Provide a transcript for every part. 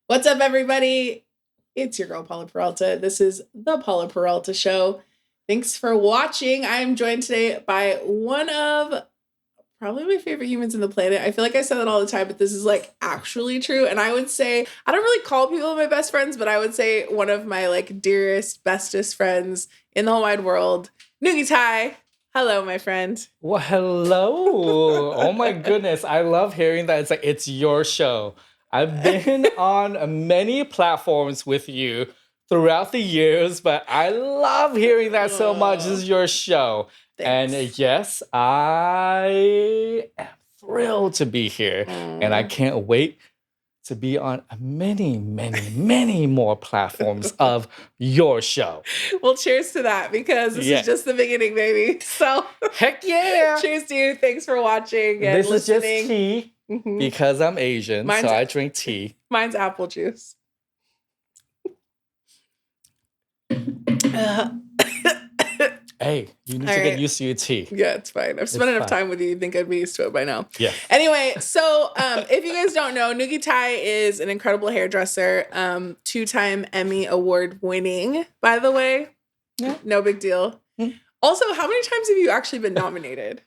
What's up, everybody? It's your girl, Paula Peralta. This is the Paula Peralta Show. Thanks for watching. I am joined today by one of probably my favorite humans on the planet. I feel like I say that all the time, but this is like actually true. And I would say, I don't really call people my best friends, but I would say one of my like dearest, bestest friends in the whole wide world, Noogie Thai. Hello, my friend. Well, hello. Oh my goodness. I love hearing that. It's your show. I've been on many platforms with you throughout the years, but I love hearing that so much. This is your show. Thanks. And yes, I am thrilled to be here. And I can't wait to be on many more platforms of your show. Well, cheers to that, because this is just the beginning, baby. So heck yeah. Cheers to you. Thanks for watching and this listening. This is just tea because I'm Asian, so I drink tea. Mine's apple juice. Hey, you need to get used to your tea. Yeah, it's fine. I've spent enough time with you. You think I'd be used to it by now. Yeah. Anyway, so if you guys don't know, Noogie Thai is an incredible hairdresser. 2-time Emmy Award winning, by the way. Yeah. No big deal. Also, how many times have you actually been nominated?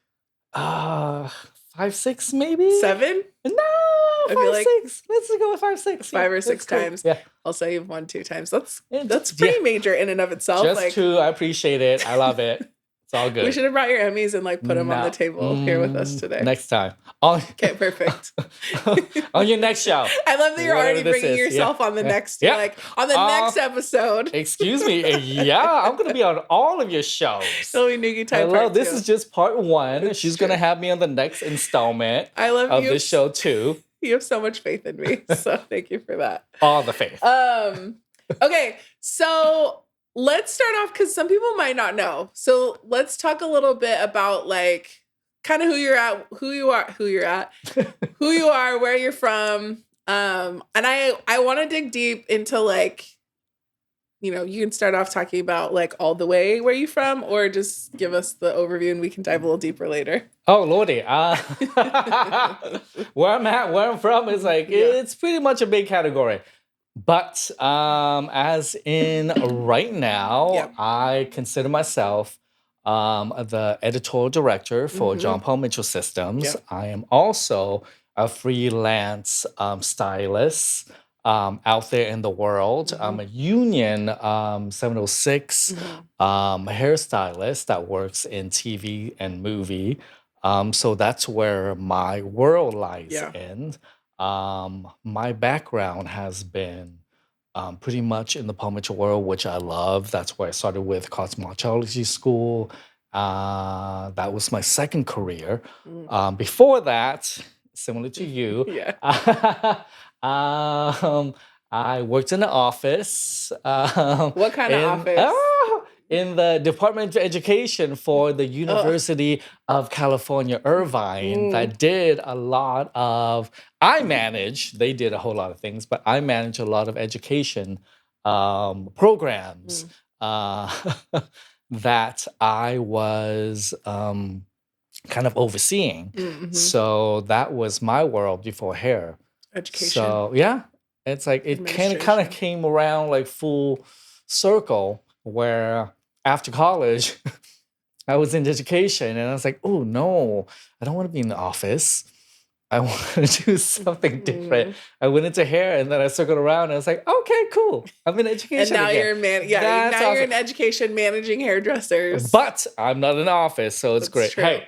5, 6 maybe? 7? No, 5, 6. Let's go with 5, 6. 5 or 6 times. Yeah. Also, you've won 2 times. That's pretty major in and of itself. Just 2. I appreciate it. I love it. It's all good. We should have brought your Emmys and like put them on the table here with us today. Next time. Okay, perfect. On your next show. I love that you're already bringing yourself on the next, like on the next episode. Excuse me. Yeah, I'm going to be on all of your shows. It'll be Noogie Thai Hello, part 2. This is just part 1. She's going to have me on the next installment of this show too. You have so much faith in me. So thank you for that. All the faith. Okay, so let's start off because some people might not know. So let's talk a little bit about like kind of who you are, where you're from. And I want to dig deep into like, you know, you can start off talking about like all the way where you're from, or just give us the overview and we can dive a little deeper later. Oh, Lordy. Where I'm at, where I'm from is like, it's pretty much a big category. But as in right now, I consider myself the editorial director for Paul Mitchell Systems. I am also a freelance stylist out there in the world. I'm a union 706 hairstylist that works in TV and movie. So that's where my world lies in. My background has been pretty much in the Paul Mitchell world, which I love. That's where I started with cosmetology school. That was my second career. Before that, similar to you, I worked in the office. What kind of office? In the Department of Education for the University of California, Irvine, that did a lot of, they did a whole lot of things, but I managed a lot of education programs that I was kind of overseeing. So that was my world before hair. Education. So yeah, it's like it kind of came around like full circle where after college, I was in education and I was like, oh no, I don't want to be in the office. I want to do something different. I went into hair and then I circled around and I was like, okay, cool. I'm in education. And now again. you're in education managing hairdressers. But I'm not in the office, so it's great. True. Hey,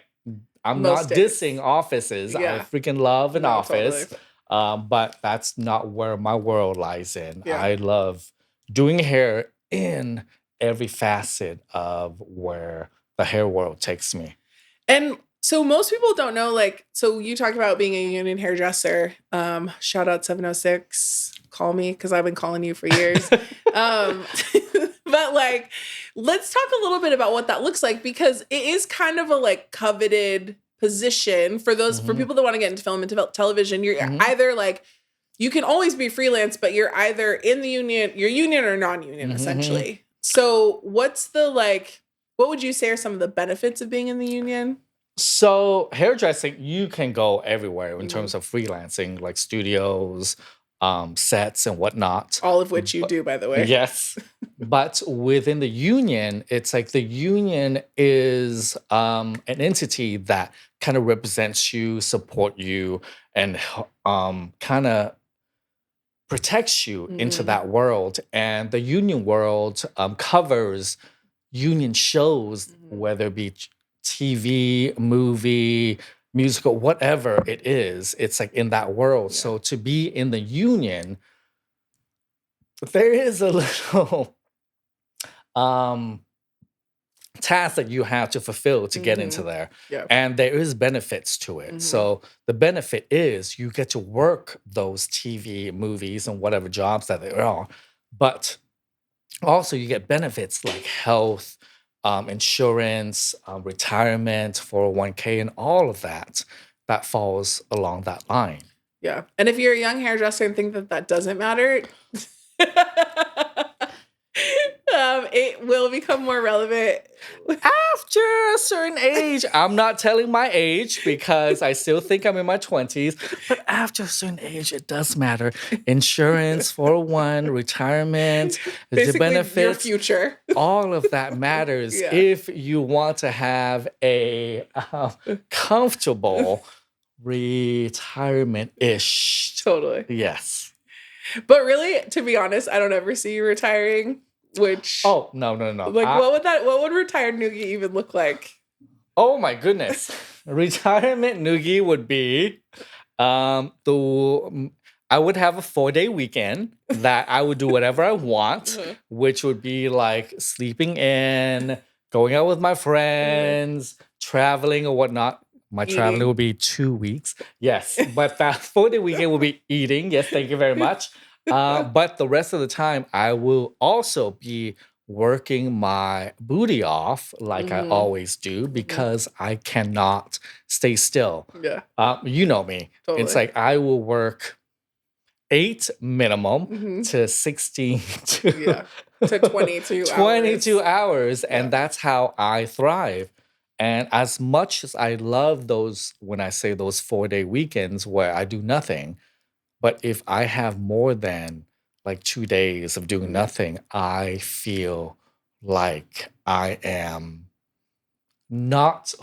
I'm not dissing offices. I freaking love an office. Totally. But that's not where my world lies in. I love doing hair in every facet of where the hair world takes me. And so most people don't know, like, so you talked about being a union hairdresser. Shout out 706. Call me, because I've been calling you for years. But like, let's talk a little bit about what that looks like, because it is kind of a like coveted position for those for people that want to get into film and television. You're either like, you can always be freelance, but you're either in the union, you're union or non-union essentially. So what's the like, what would you say are some of the benefits of being in the union? So hairdressing, you can go everywhere in terms of freelancing, like studios, sets and whatnot. All of which you do, by the way. Yes. But within the union, it's like the union is an entity that kind of represents you, support you, and kind of protects you into that world. And the union world covers union shows, whether it be TV, movie, musical, whatever it is. It's like in that world. So to be in the union, there is a little task that you have to fulfill to get into there. Yeah. And there is benefits to it. So the benefit is you get to work those TV, movies, and whatever jobs that there are. But also you get benefits like health, insurance, retirement, 401k, and all of that falls along that line. Yeah. And if you're a young hairdresser and think that doesn't matter, it will become more relevant after a certain age. I'm not telling my age because I still think I'm in my 20s, but after a certain age, it does matter. Insurance, 401, retirement, basically the benefits, your future. all of that matters if you want to have a comfortable retirement-ish. Totally. Yes. But really, to be honest, I don't ever see you retiring. Which no. Like what would retired Noogie even look like? Oh my goodness. Retirement Noogie would be I would have a 4-day weekend that I would do whatever I want, which would be like sleeping in, going out with my friends, traveling or whatnot. My traveling will be 2 weeks. Yes. But that 4-day weekend will be eating. Yes, thank you very much. But the rest of the time, I will also be working my booty off like I always do because I cannot stay still. Yeah. You know me. Totally. It's like I will work 8 minimum to 16 to 22 hours. And that's how I thrive. And as much as I love those, when I say those 4-day weekends where I do nothing, but if I have more than like 2 days of doing nothing, I feel like I am not,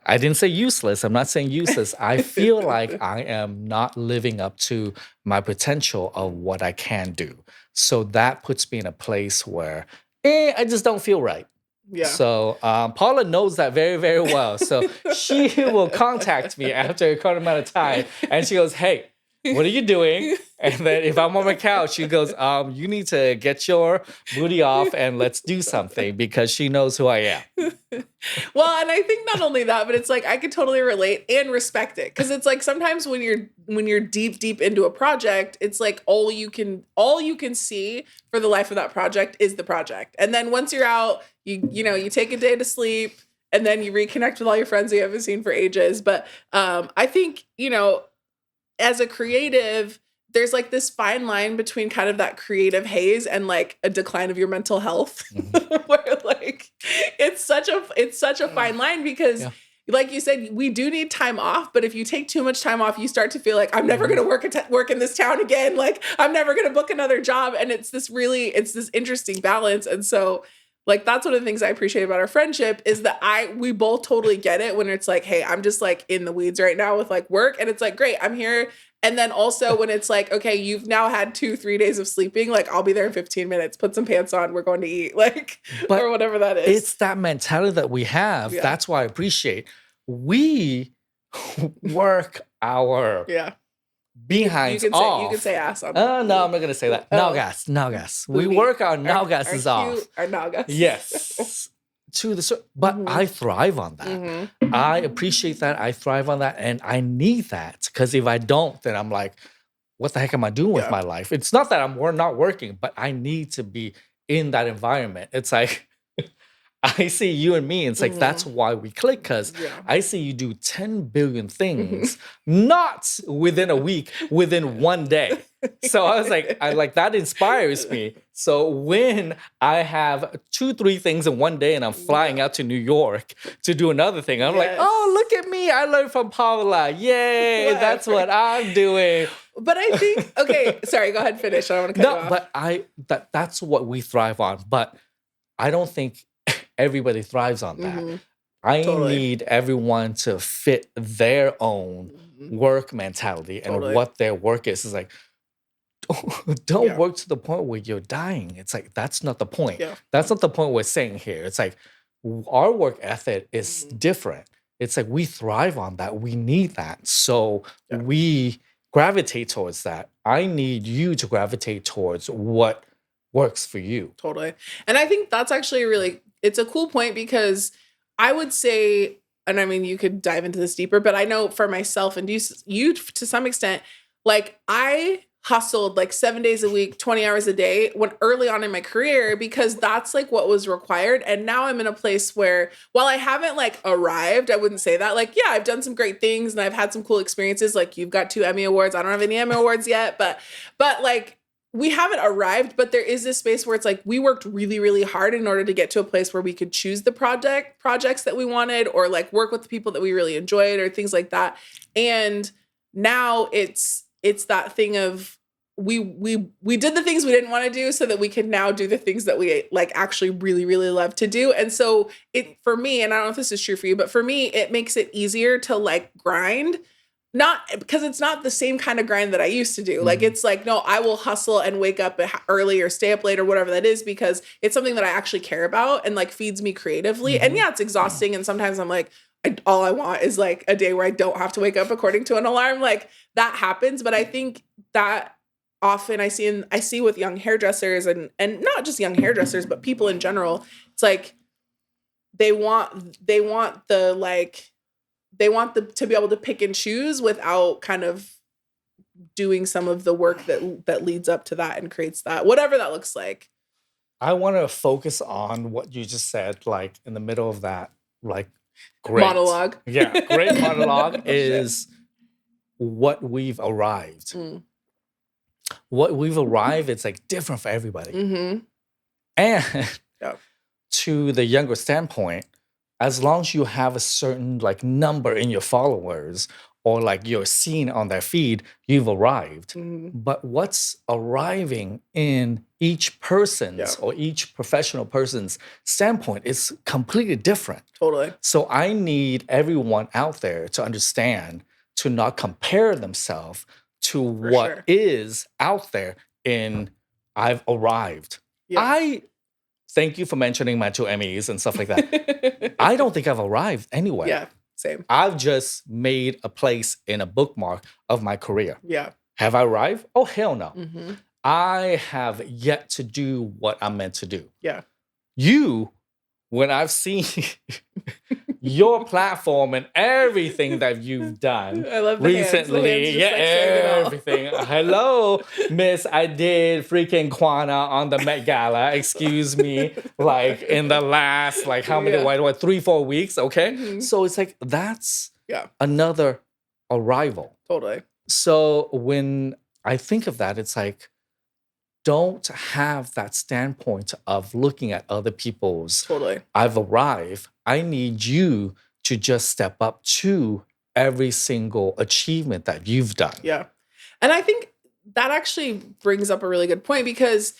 I didn't say useless. I'm not saying useless. I feel like I am not living up to my potential of what I can do. So that puts me in a place where I just don't feel right. Yeah. So Paula knows that very, very well. So she will contact me after a current amount of time and she goes, hey, what are you doing? And then if I'm on my couch, she goes, you need to get your booty off and let's do something because she knows who I am. Well, and I think not only that, but it's like I could totally relate and respect it. Cause it's like sometimes when you're deep into a project, it's like all you can see for the life of that project is the project. And then once you're out, you take a day to sleep and then you reconnect with all your friends you haven't seen for ages. But I think, as a creative, there's like this fine line between kind of that creative haze and like a decline of your mental health where like it's such a fine line because like you said, we do need time off, but if you take too much time off, you start to feel like I'm never going to work in this town again. Like I'm never going to book another job. And it's this interesting balance. And so like, that's one of the things I appreciate about our friendship is that we both totally get it when it's like, hey, I'm just like in the weeds right now with like work. And it's like, great, I'm here. And then also when it's like, okay, you've now had 2-3 days of sleeping, like I'll be there in 15 minutes, put some pants on, we're going to eat, like, or whatever that is. It's that mentality that we have. Yeah. That's why I appreciate. We work our behinds off. You can say ass on no, I'm not going to say that. Nalgas. We work our nalgas off. Our nalgas. Yes. But I thrive on that. I appreciate that. I thrive on that. And I need that. Because if I don't, then I'm like, what the heck am I doing with my life? It's not that we're not working, but I need to be in that environment. It's like, I see you and me. It's like, that's why we click. Because I see you do 10 billion things, not within a week, within one day. So I was like, that inspires me. So when I have 2-3 things in one day and I'm flying out to New York to do another thing, I'm like, oh, look at me. I learned from Paula. Yay. That's what I'm doing. But I think, okay, sorry, go ahead, finish. I don't want to cut you off. But that's what we thrive on. But I don't think everybody thrives on that. I need everyone to fit their own work mentality and what their work is. It's like, don't work to the point where you're dying. It's like, that's not the point. That's not the point we're saying here. It's like, our work ethic is different. It's like, we thrive on that. We need that. So we gravitate towards that. I need you to gravitate towards what works for you. Totally. And I think that's actually it's a cool point, because I would say, and I mean, you could dive into this deeper, but I know for myself and you to some extent, like I hustled like 7 days a week, 20 hours a day when early on in my career, because that's like what was required. And now I'm in a place where, while I haven't like arrived, I wouldn't say that. Like, yeah, I've done some great things and I've had some cool experiences. Like, you've got 2 Emmy Awards. I don't have any Emmy Awards yet, but like, we haven't arrived, but there is this space where it's like, we worked really, really hard in order to get to a place where we could choose the projects that we wanted, or like work with the people that we really enjoyed, or things like that. And now it's that thing of, we did the things we didn't want to do so that we can now do the things that we like actually really, really love to do. And so for me, and I don't know if this is true for you, but for me, it makes it easier to like grind. Not because it's not the same kind of grind that I used to do. Like, it's like, no, I will hustle and wake up early or stay up late or whatever that is, because it's something that I actually care about and like feeds me creatively. And yeah, it's exhausting. And sometimes I'm like, all I want is like a day where I don't have to wake up according to an alarm. Like, that happens. But I think that often I see with young hairdressers, and not just young hairdressers, but people in general, it's like they want to be able to pick and choose without kind of doing some of the work that leads up to that and creates that, whatever that looks like. I want to focus on what you just said, like in the middle of that, like great monologue. Yeah, great monologue is what we've arrived. What we've arrived, it's like different for everybody. And to the younger standpoint, as long as you have a certain like number in your followers, or like you're seen on their feed, you've arrived. But what's arriving in each person's or each professional person's standpoint is completely different. Totally. So I need everyone out there to understand, to not compare themselves to what is out there in I've arrived. Thank you for mentioning my 2 Emmys and stuff like that. I don't think I've arrived anywhere. Yeah, same. I've just made a place in a bookmark of my career. Yeah. Have I arrived? Oh, hell no. I have yet to do what I'm meant to do. Yeah. You, when I've seen your platform and everything that you've done I love the recently, everything. Hello, Miss, I did freaking Kwana on the Met Gala. Excuse me, like in the last, like how many, 3-4 weeks? Okay, so it's like that's another arrival. Totally. So when I think of that, it's like, don't have that standpoint of looking at other people's, I've arrived. I need you to just step up to every single achievement that you've done. Yeah. And I think that actually brings up a really good point, because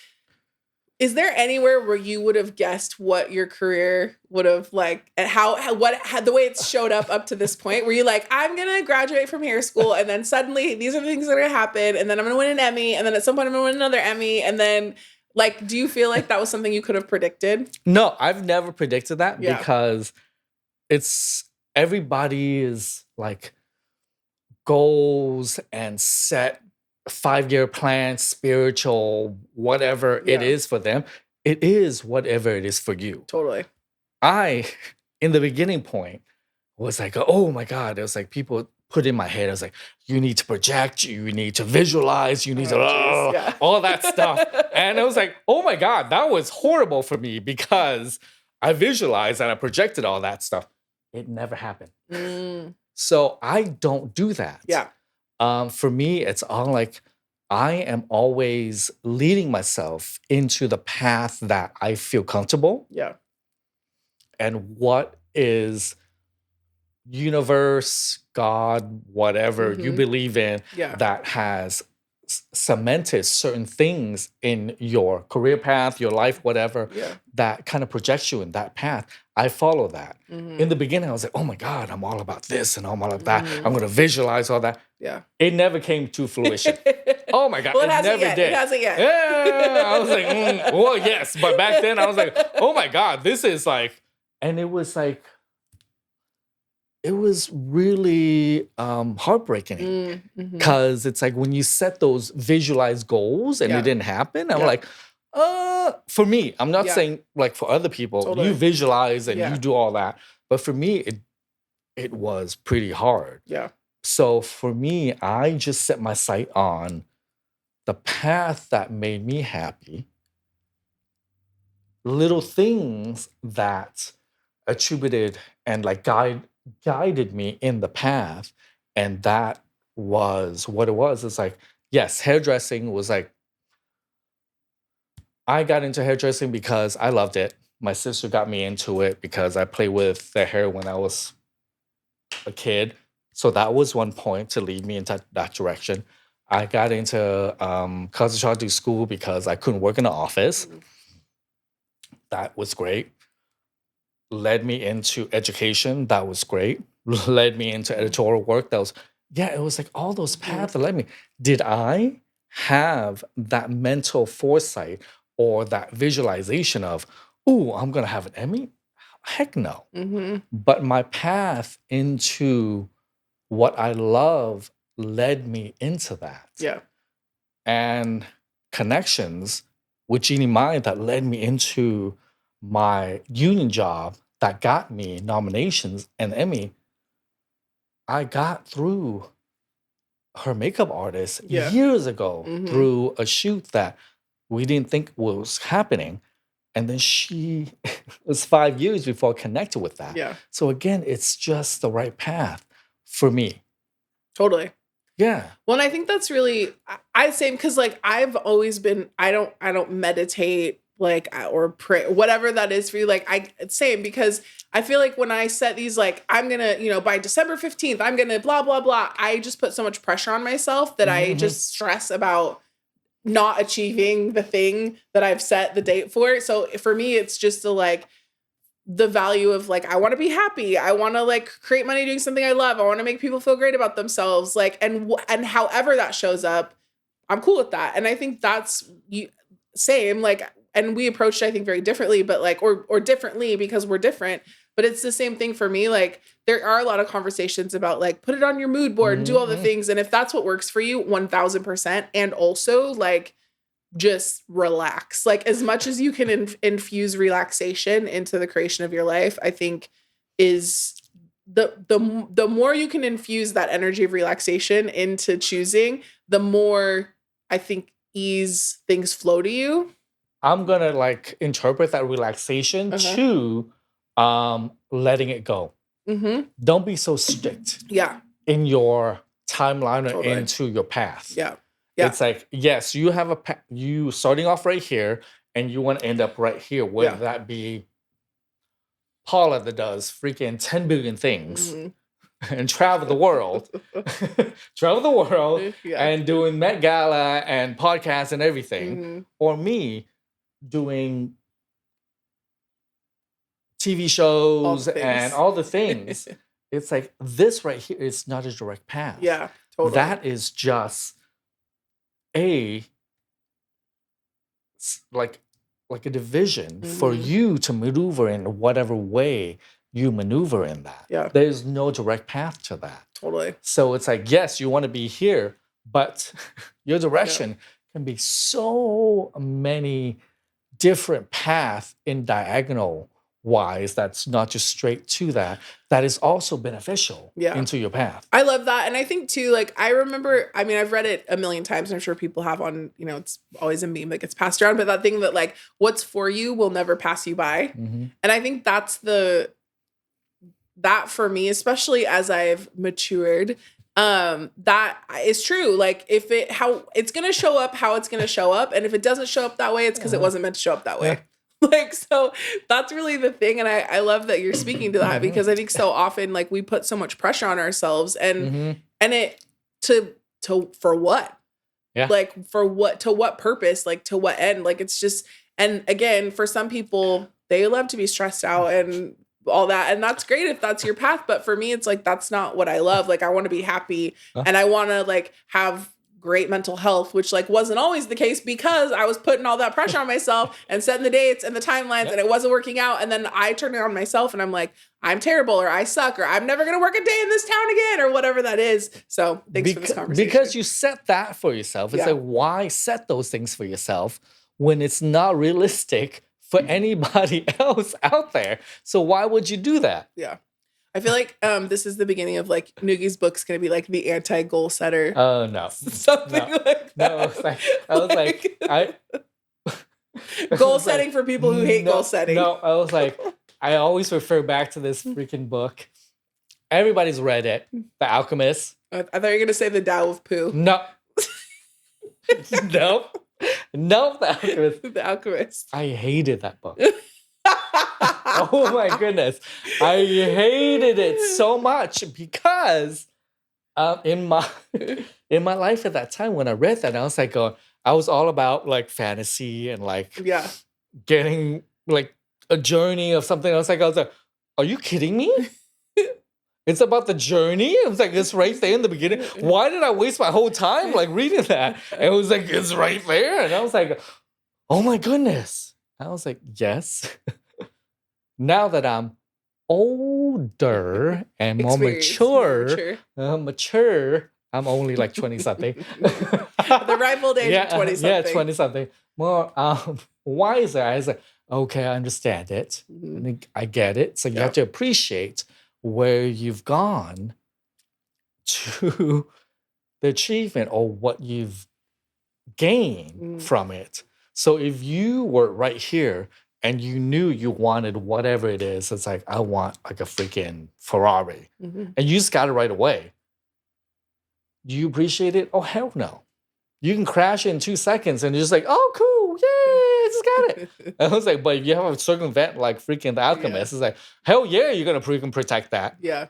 is there anywhere where you would have guessed what your career would have like, and the way it's showed up to this point? Were you like, I'm going to graduate from hair school, and then suddenly these are the things that are going to happen, and then I'm going to win an Emmy, and then at some point I'm going to win another Emmy, and then like, do you feel like that was something you could have predicted? No, I've never predicted that, because everybody's like goals and set 5-year plan, spiritual, whatever it is for them. It is whatever it is for you. Totally. I, in the beginning point, was like, oh my God. It was like people put in my head, I was like, you need to project, you need to visualize, you need all that stuff. And I was like, oh my God, that was horrible for me, because I visualized and I projected all that stuff. It never happened. So I don't do that. Yeah. For me, it's all like, I am always leading myself into the path that I feel comfortable. Yeah. And what is universe, God, whatever you believe in, that has cemented certain things in your career path, your life, whatever, that kind of projects you in that path. I follow that. In the beginning, I was like, oh my God, I'm all about this and I'm all about that. I'm going to visualize all that. Yeah. It never came to fruition. Oh my God, well, it never yet. did. It hasn't yet. Yeah, I was like, well, yes. But back then, I was like, oh my God, this is like, and it was like, it was really heartbreaking because it's like when you set those visualized goals and it didn't happen, I'm like, for me, I'm not saying like for other people, you visualize and you do all that. But for me, it was pretty hard. Yeah. So for me, I just set my sight on the path that made me happy, little things that attributed and like guided me in the path. And that was what it was. It's like, yes, hairdressing was like, I got into hairdressing because I loved it. My sister got me into it because I played with the hair when I was a kid. So that was one point to lead me into that direction. I got into cosmetology school because I couldn't work in the office. That was great. Led me into education. That was great. Led me into editorial work. That was, it was like all those paths that led me. Did I have that mental foresight or that visualization of, ooh, I'm going to have an Emmy? Heck no. But my path into what I love led me into that. Yeah. And connections with Jeannie Mai that led me into my union job that got me nominations and Emmy. I got through her makeup artist years ago through a shoot that we didn't think was happening. And then she it was 5 years before I connected with that. Yeah. So again, it's just the right path for me. Totally. Yeah. Well, and I think that's really, I say, because like I've always been, I don't meditate like or pray, whatever that is for you. Like it's same, because I feel like when I set these, like, I'm going to, by December 15th, I'm going to blah, blah, blah. I just put so much pressure on myself that I just stress about not achieving the thing that I've set the date for. So for me, it's just the value of like, I want to be happy. I want to like create money doing something I love. I want to make people feel great about themselves. Like, and however that shows up, I'm cool with that. And I think that's same, like, and we approached it, I think, very differently, but like, or differently because we're different, but it's the same thing for me. Like there are a lot of conversations about like, put it on your mood board and do all the things. And if that's what works for you, 1000%. And also like, just relax. Like as much as you can infuse relaxation into the creation of your life, I think is the more you can infuse that energy of relaxation into choosing, the more I think ease things flow to you. I'm gonna like interpret that relaxation to letting it go. Don't be so strict. Yeah. In your timeline or into your path. Yeah. It's like, yes, you have you starting off right here and you want to end up right here, whether that be Paula that does freaking 10 billion things and travel the world, and doing Met Gala and podcasts and everything, or me doing TV shows and all the things. It's like this right here is not a direct path. Yeah, totally. That is just like a division for you to maneuver in whatever way you maneuver in that. Yeah. There's no direct path to that. Totally. So it's like, yes, you want to be here, but your direction can be so many different paths in diagonal wise that's not just straight to that is also beneficial into your path. I love that. And I think too, like I remember, I mean, I've read it a million times, and I'm sure people have on, it's always a meme that gets passed around, but that thing that like what's for you will never pass you by. And I think that's that for me, especially as I've matured, that is true. Like how it's going to show up, how it's going to show up. And if it doesn't show up that way, it's because it wasn't meant to show up that way. Like, so that's really the thing. And I love that you're speaking to that, because I think so often, like, we put so much pressure on ourselves, and it to for what? Yeah. Like, for what, to what purpose? Like, to what end? Like, it's just, and again, for some people, they love to be stressed out and all that. And that's great if that's your path. But for me, it's like, that's not what I love. Like, I want to be happy, and I want to like have great mental health, which like wasn't always the case, because I was putting all that pressure on myself and setting the dates and the timelines, and it wasn't working out. And then I turned it on myself, and I'm like, I'm terrible, or I suck, or I'm never going to work a day in this town again, or whatever that is. So thanks for this conversation. Because you set that for yourself. It's like, why set those things for yourself when it's not realistic for anybody else out there? So why would you do that? Yeah. I feel like this is the beginning of like Noogie's book's going to be like the anti-goal setter. Oh, no. Something like that. No, I was like, goal setting for people who hate goal setting. No, I was like, I always refer back to this freaking book. Everybody's read it. The Alchemist. I thought you were going to say the Tao of Pooh. No. Nope. Nope, The Alchemist. The Alchemist. I hated that book. Oh my goodness. I hated it so much because in my life at that time when I read that, I was like, I was all about like fantasy and like getting like a journey of something. I was like, are you kidding me? It's about the journey? I was like, it's right there in the beginning. Why did I waste my whole time like reading that? And it was like, it's right there. And I was like, oh my goodness. I was like, yes. Now that I'm older and more mature, I'm only like 20-something. The ripe old age of 20-something. Yeah, 20-something. More wiser. I was like, okay, I understand it. I get it. So you have to appreciate where you've gone to the achievement or what you've gained from it. So if you were right here and you knew you wanted whatever it is, it's like, I want like a freaking Ferrari. And you just got it right away. Do you appreciate it? Oh, hell no. You can crash it in 2 seconds and you're just like, oh, cool. Yay, I just got it. I was like, but if you have a circumvent like freaking The Alchemist, it's like, hell yeah, you're going to freaking protect that. Yeah.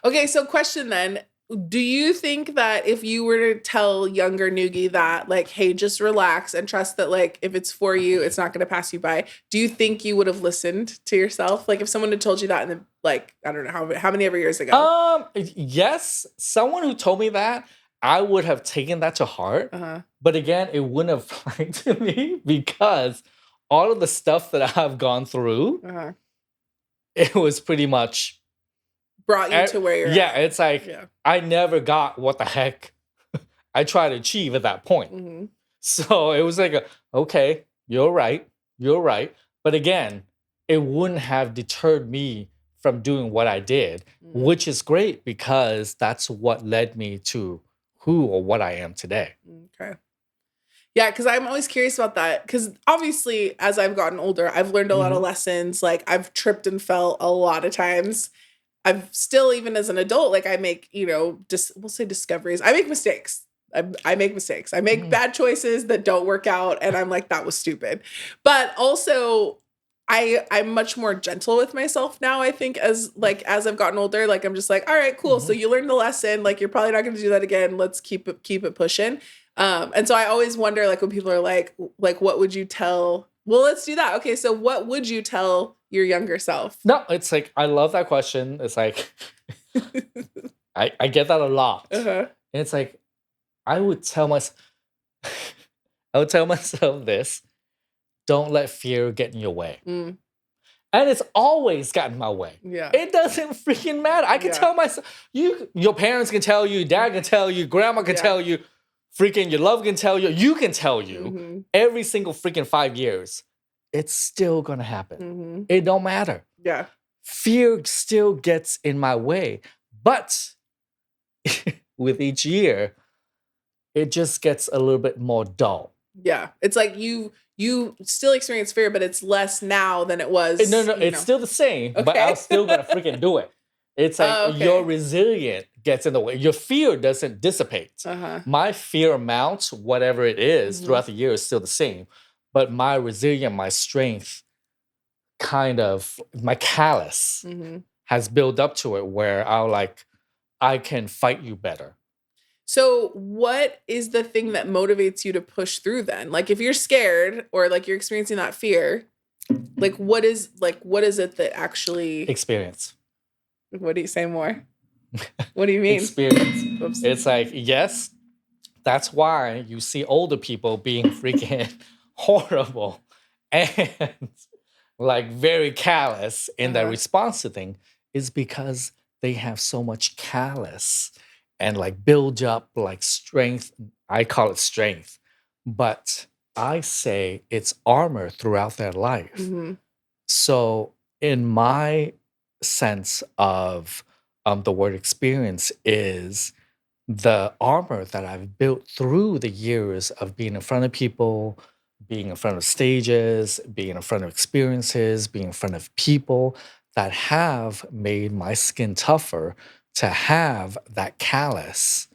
Okay, so question then. Do you think that if you were to tell younger Noogie that, like, hey, just relax and trust that, like, if it's for you, it's not going to pass you by, do you think you would have listened to yourself? Like, if someone had told you that in the, like, I don't know, how many ever years ago? Yes. Someone who told me that, I would have taken that to heart. But again, it wouldn't have applied to me because all of the stuff that I've gone through, it was pretty much brought you to where you're at. It's like, I never got what the heck I tried to achieve at that point. So it was like, okay, you're right. But again, it wouldn't have deterred me from doing what I did, which is great because that's what led me to who or what I am today. Okay. Yeah, because I'm always curious about that. Because obviously, as I've gotten older, I've learned a lot of lessons. Like, I've tripped and fell a lot of times. I've still, even as an adult, like I make, we'll say discoveries. I make mistakes. I make mistakes. I make bad choices that don't work out. And I'm like, that was stupid. But also, I'm much more gentle with myself now, I think, as I've gotten older. Like, I'm just like, all right, cool. So you learned the lesson. Like, you're probably not going to do that again. Let's keep it pushing. And so I always wonder, like, when people are like, what would you tell? Well, let's do that. Okay, so what would you tell your younger self? No, it's like, I love that question. It's like, I get that a lot. And it's like, I would tell myself this: don't let fear get in your way. And it's always gotten my way. Yeah. It doesn't freaking matter. I can tell myself, your parents can tell you, dad can tell you, grandma can tell you, freaking your love can tell you can tell you every single freaking 5 years. It's still gonna happen. It don't matter. Yeah. Fear still gets in my way. But with each year, it just gets a little bit more dull. Yeah. It's like you still experience fear, but it's less now than it was. No, it's still the same, but I'm still gonna freaking do it. It's like your resilience gets in the way. Your fear doesn't dissipate. My fear amount, whatever it is, throughout the year is still the same. But my resilience, my strength kind of my callus has built up to it where I can fight you better. So what is the thing that motivates you to push through then? Like if you're scared or like you're experiencing that fear, like what is it that actually Experience. What do you say more? What do you mean? Experience. Oops. It's like, yes, that's why you see older people being freaking horrible and like very callous in their response to things is because they have so much callous and like build up like strength. I call it strength, but I say it's armor throughout their life. So in my sense of the word experience is the armor that I've built through the years of being in front of people, being in front of stages, being in front of experiences, being in front of people that have made my skin tougher to have that callous,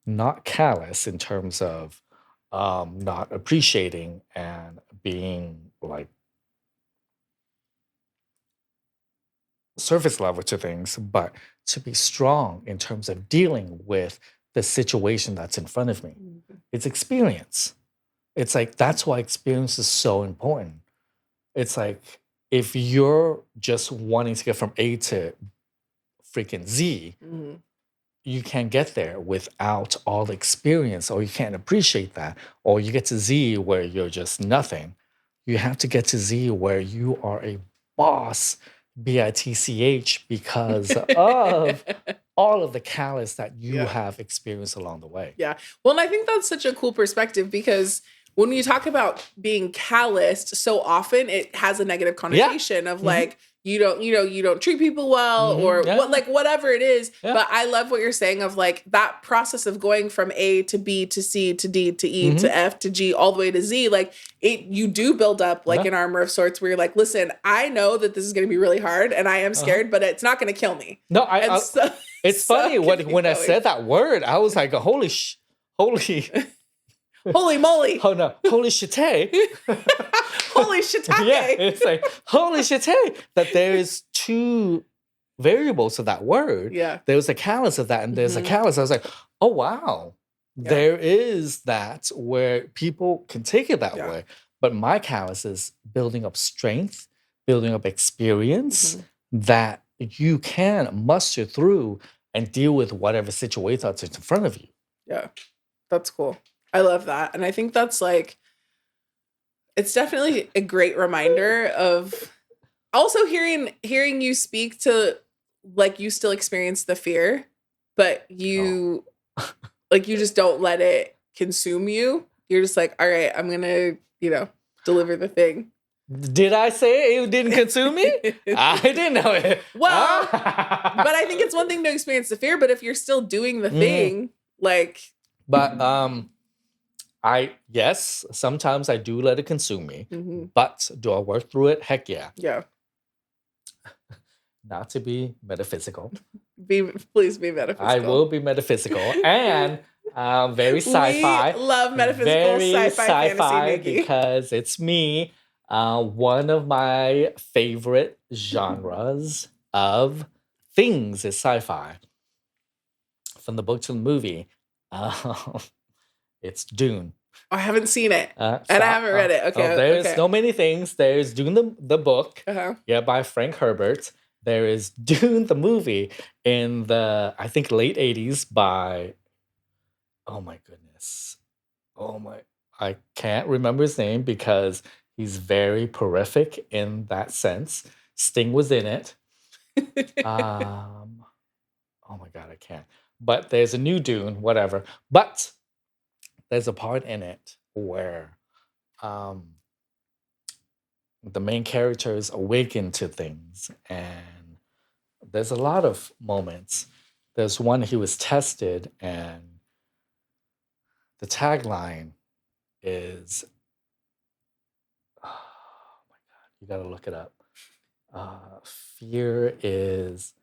not callous in terms of not appreciating and being like surface level to things, but to be strong in terms of dealing with the situation that's in front of me. It's experience. It's like that's why experience is so important. It's like if you're just wanting to get from A to freaking Z, you can't get there without all the experience, or you can't appreciate that, or you get to Z where you're just nothing. You have to get to Z where you are a boss, BITCH, because of all of the callous that you have experienced along the way. Yeah. Well, and I think that's such a cool perspective because when you talk about being calloused, so often it has a negative connotation of like, you don't treat people well or whatever it is. Yeah. But I love what you're saying of like that process of going from A to B to C to D to E to F to G all the way to Z. Like you do build up like an armor of sorts where you're like, listen, I know that this is going to be really hard and I am scared, but it's not going to kill me. No, it's funny when I said that word, I was like, holy holy moly. Oh no, holy shit. Holy shiitake. Yeah, it's like, holy shiitake. That there is two variables of that word. Yeah. There's a callus of that, and there's a callus. I was like, oh, wow. Yeah. There is that where people can take it that way. But my callus is building up strength, building up experience that you can muster through and deal with whatever situation that's in front of you. Yeah, that's cool. I love that. And I think that's like, it's definitely a great reminder of also hearing you speak to like you still experience the fear, but you like you just don't let it consume you. You're just like, all right, I'm gonna, deliver the thing. Did I say it didn't consume me? I didn't know it. Well, but I think it's one thing to experience the fear, but if you're still doing the thing, like. But yes, sometimes I do let it consume me, but do I work through it? Heck yeah. Yeah. Not to be metaphysical. Please be metaphysical. I will be metaphysical and very sci-fi. We love metaphysical sci-fi fantasy, because it's me. One of my favorite genres of things is sci-fi. From the book to the movie. It's Dune. I haven't seen it, and I haven't read it. Okay, there's so many things. There's Dune the book, by Frank Herbert. There is Dune the movie in the I think late 80s by. Oh my goodness, I can't remember his name because he's very prolific in that sense. Sting was in it. Oh my God, I can't. But there's a new Dune, whatever. But there's a part in it where the main characters awaken to things. And there's a lot of moments. There's one he was tested, and the tagline is, oh my God, you got to look it up. Fear is,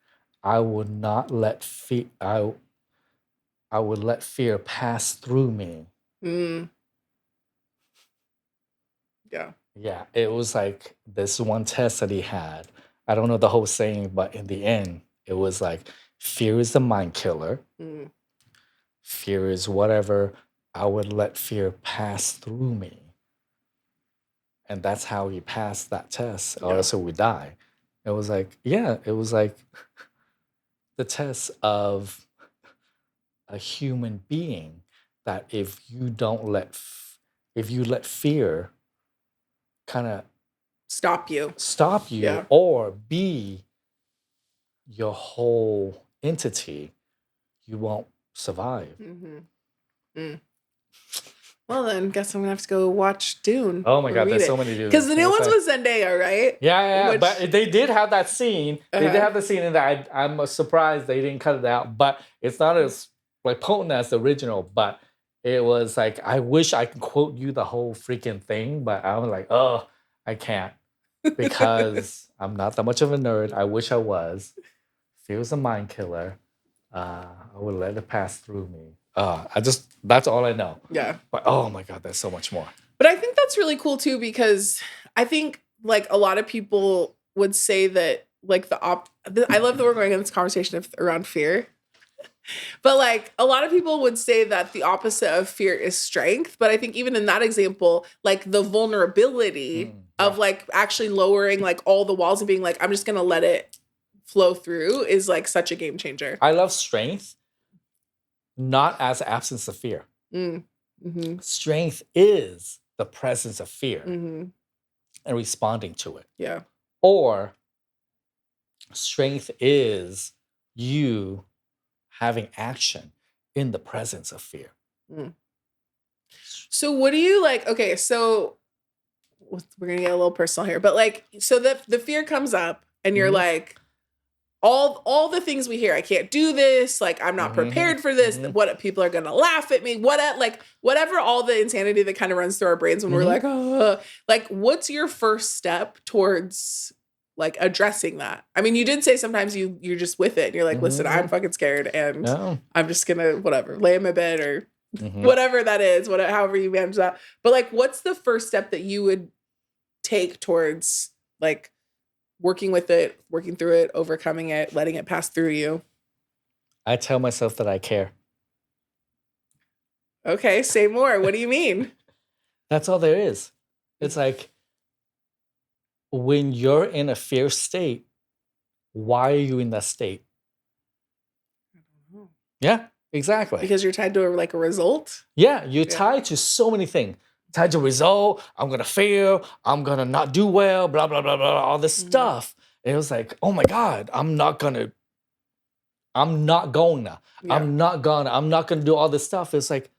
I would not let fear, I would let fear pass through me. Yeah. Yeah, it was like this one test that he had. I don't know the whole saying, but in the end, it was like, fear is the mind killer. Mm. Fear is whatever I would let fear pass through me. And that's how he passed that test, or Yeah. else he would die. It was like, yeah, it was like the test of a human being, that if you don't if you let fear kind of Stop you. stop you Yeah. or be your whole entity, you won't survive. Mm-hmm. Mm. Well, then, guess I'm gonna have to go watch Dune. Oh my or God, read there's it. so many dudes. Because the new It's one's like, with Zendaya, right? yeah, Which, but they did have that scene. They did Uh-huh. have the scene in that. I'm surprised they didn't cut it out, but it's not as like potent as the original. But it was like, I wish I could quote you the whole freaking thing, but I was like, oh, I can't, because I'm not that much of a nerd. I wish I was. Fear's a mind killer. I would let it pass through me. That's all I know. yeah. But oh my God, there's so much more. But I think that's really cool too, because I think like a lot of people would say that like I love that we're going in this conversation around fear. But like a lot of people would say that the opposite of fear is strength. But I think even in that example, like the vulnerability of like actually lowering like all the walls and being like, I'm just gonna let it flow through is like such a game changer. I love strength, not as absence of fear. Mm-hmm. Strength is the presence of fear Mm-hmm. and responding to it. Yeah. Or strength is you having action in the presence of fear. Mm. So what do you like? Okay, so we're gonna get a little personal here, but like, so the fear comes up, and you're like, all the things we hear, I can't do this, like I'm not prepared for this, what people are gonna laugh at me, whatever, all the insanity that kind of runs through our brains when we're like, oh, like what's your first step towards like addressing that? I mean, you did say sometimes you're just with it and you're like, listen, I'm fucking scared and I'm just gonna whatever, lay in my bed or whatever that is, however you manage that. But like, what's the first step that you would take towards like working with it, working through it, overcoming it, letting it pass through you? I tell myself that I care. Okay, say more. What do you mean? That's all there is. It's like, when you're in a fear state, why are you in that state? I don't know. Yeah, exactly. Because you're tied to like a result? Yeah, you're tied to so many things. Tied to result, I'm gonna fail, I'm gonna not do well, blah, blah, blah, blah, all this stuff. And it was like, oh my God, I'm not going now. Yeah. I'm not gonna do all this stuff. It's like,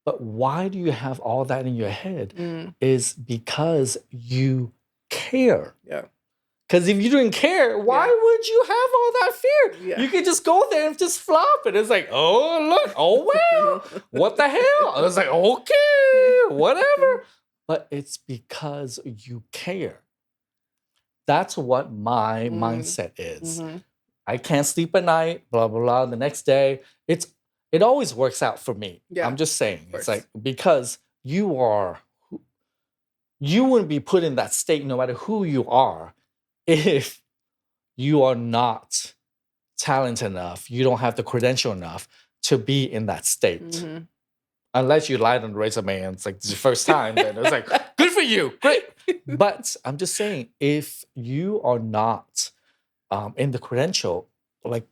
but why do you have all that in your head? Is because you care. Yeah. Because if you didn't care, why would you have all that fear? Yeah. You could just go there and just flop it. It's like, oh, look, oh, well, what the hell? I was like, okay, whatever. But it's because you care. That's what my mindset is. I can't sleep at night, blah, blah, blah. The next day, it always works out for me. Yeah, I'm just saying. It's like, because you wouldn't be put in that state no matter who you are, if you are not talented enough, you don't have the credential enough to be in that state. Unless you lied on the resume and it's like the first time, then it's like, good for you, great. But I'm just saying, if you are not in the credential, like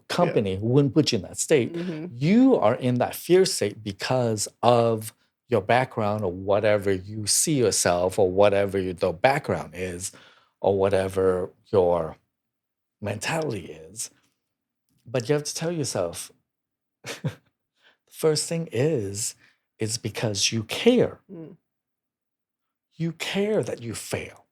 company wouldn't put you in that state. You are in that fear state because of your background or whatever you see yourself or whatever the background is, or whatever your mentality is. But you have to tell yourself, the first thing is because you care. You care that you fail.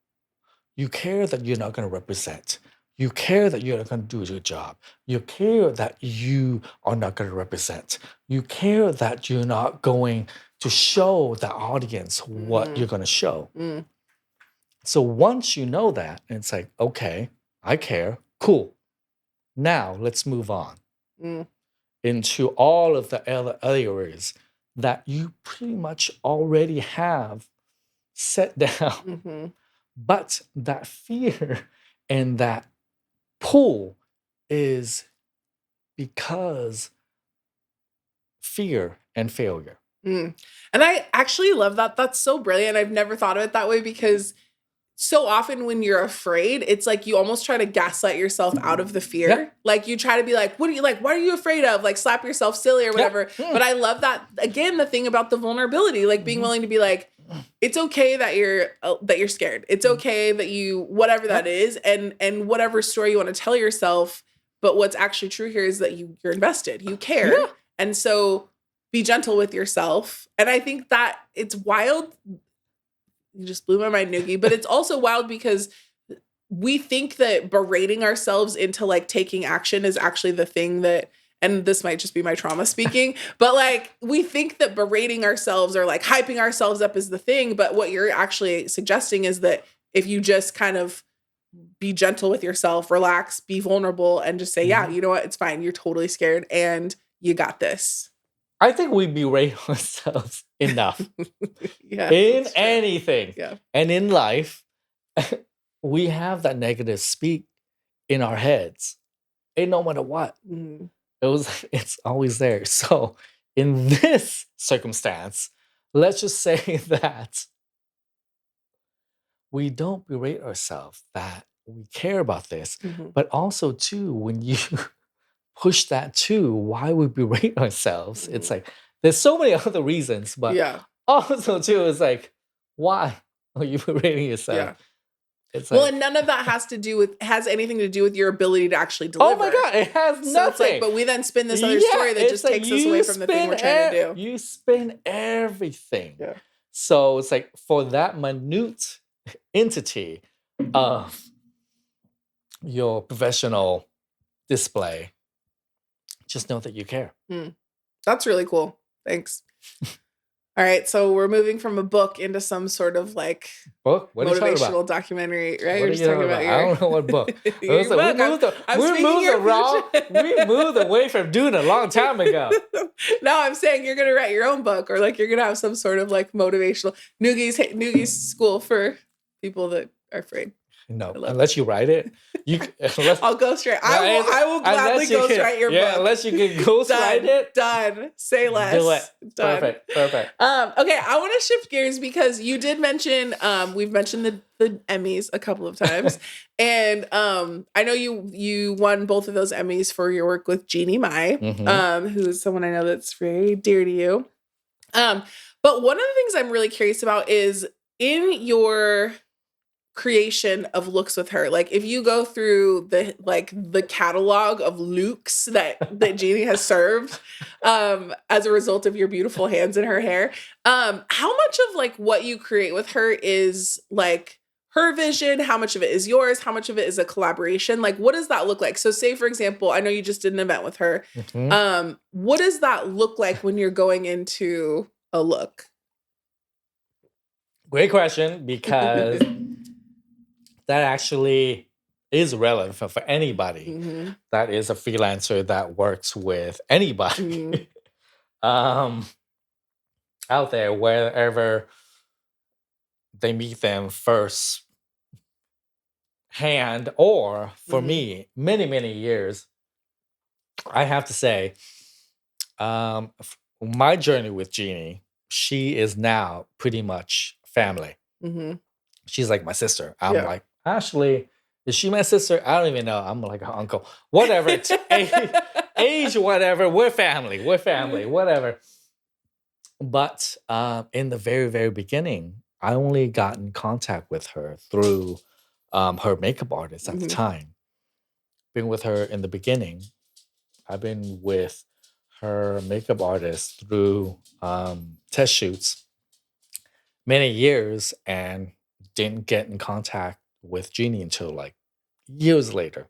You care that you're not going to represent. You care that you're not going to do a good job. You care that you are not going to represent. You care that you're not going to show the audience what you're going to show. So once you know that, it's like, okay, I care, cool. Now let's move on into all of the other areas that you pretty much already have set down. Mm-hmm. But that fear and that pull is because fear and failure. Mm. And I actually love that. That's so brilliant. I've never thought of it that way because so often when you're afraid, it's like you almost try to gaslight yourself out of the fear. Yeah. Like you try to be like, what are you afraid of? Like slap yourself silly or whatever. Yeah. But I love that, again, the thing about the vulnerability, like being willing to be like, it's okay that you're scared. It's okay that you, whatever that is, and whatever story you want to tell yourself. But what's actually true here is that you're invested, you care. Yeah. And so be gentle with yourself. And I think that it's wild. You just blew my mind, Noogie. But it's also wild because we think that berating ourselves into like taking action is actually the thing that, and this might just be my trauma speaking, but like we think that berating ourselves or like hyping ourselves up is the thing. But what you're actually suggesting is that if you just kind of be gentle with yourself, relax, be vulnerable, and just say, yeah, you know what? It's fine. You're totally scared and you got this. I think we berate ourselves enough Yeah, in anything. Yeah. And in life, we have that negative speak in our heads. And no matter what, it's always there. So in this circumstance, let's just say that we don't berate ourselves, that we care about this. But also, too, when you push that too, why we berate ourselves, it's like, there's so many other reasons, but also, too, it's like, why are you berating yourself? Yeah. It's well, and none of that has anything to do with your ability to actually deliver. Oh my God, it has nothing. So it's like, but we then spin this other story that just takes us away from the thing we're trying to do. You spin everything. Yeah. So it's like for that minute entity of your professional display, just know that you care. That's really cool. Thanks. All right, so we're moving from a book into some sort of like book? What motivational documentary, right? What You're just talking about your... I don't know what book. We moved away from doing it a long time ago. No, I'm saying you're going to write your own book, or like you're going to have some sort of like motivational Noogie's school for people that are afraid. No, unless you write it. I'll ghostwrite. I will gladly ghostwrite your book. Yeah, unless you can ghostwrite it. Done. Say less. Do it. Done. Perfect. Okay, I want to shift gears because you did mention, we've mentioned the Emmys a couple of times. And I know you won both of those Emmys for your work with Jeannie Mai, who's someone I know that's very dear to you. But one of the things I'm really curious about is in your creation of looks with her, like if you go through the catalog of looks that Jeannie has served as a result of your beautiful hands in her hair, how much of like what you create with her is like her vision, how much of it is yours, how much of it is a collaboration? Like what does that look like? So say for example, I know you just did an event with her. What does that look like when you're going into a look? Great question, because that actually is relevant for anybody that is a freelancer that works with anybody out there, wherever they meet them first hand, or for me, many, many years. I have to say, my journey with Jeannie, she is now pretty much family. She's like my sister. I'm like, actually, is she my sister? I don't even know. I'm like her uncle. Whatever. Age, whatever. We're family. Whatever. But in the very, very beginning, I only got in contact with her through her makeup artist at the time. Been with her in the beginning. I've been with her makeup artist through test shoots many years, and didn't get in contact with Jeannie until like years later.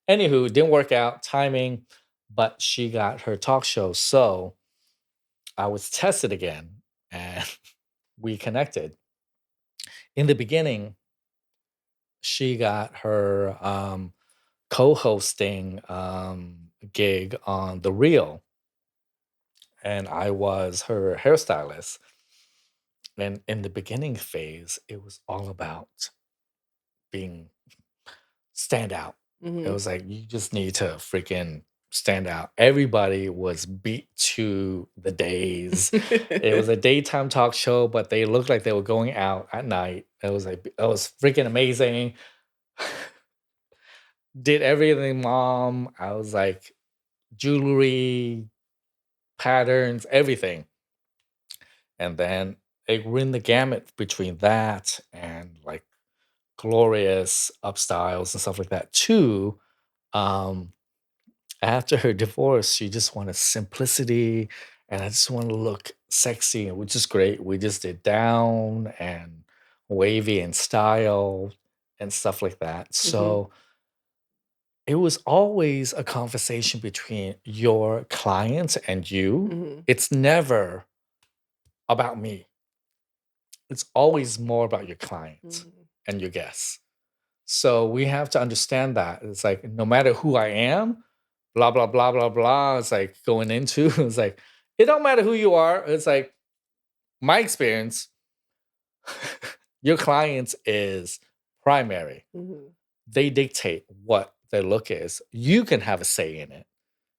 Anywho, didn't work out, timing, but she got her talk show. So I was tested again and we connected. In the beginning, she got her co-hosting gig on The Real, and I was her hairstylist. And in the beginning phase, it was all about being stand out. It was like you just need to freaking stand out. Everybody was beat to the days. It was a daytime talk show, but they looked like they were going out at night. It was like it was freaking amazing. Did everything, mom. I was like jewelry, patterns, everything. And then it ran the gamut between that and like glorious upstyles and stuff like that too. Um, After her divorce, she just wanted simplicity and I just want to look sexy, which is great. We just did down and wavy and style and stuff like that. So it was always a conversation between your client and you. It's never about me. It's always more about your client and your guests. So we have to understand that. It's like no matter who I am, blah, blah, blah, blah, blah. It's like going into, it's like, it don't matter who you are. It's like my experience, your client is primary. They dictate what their look is. You can have a say in it.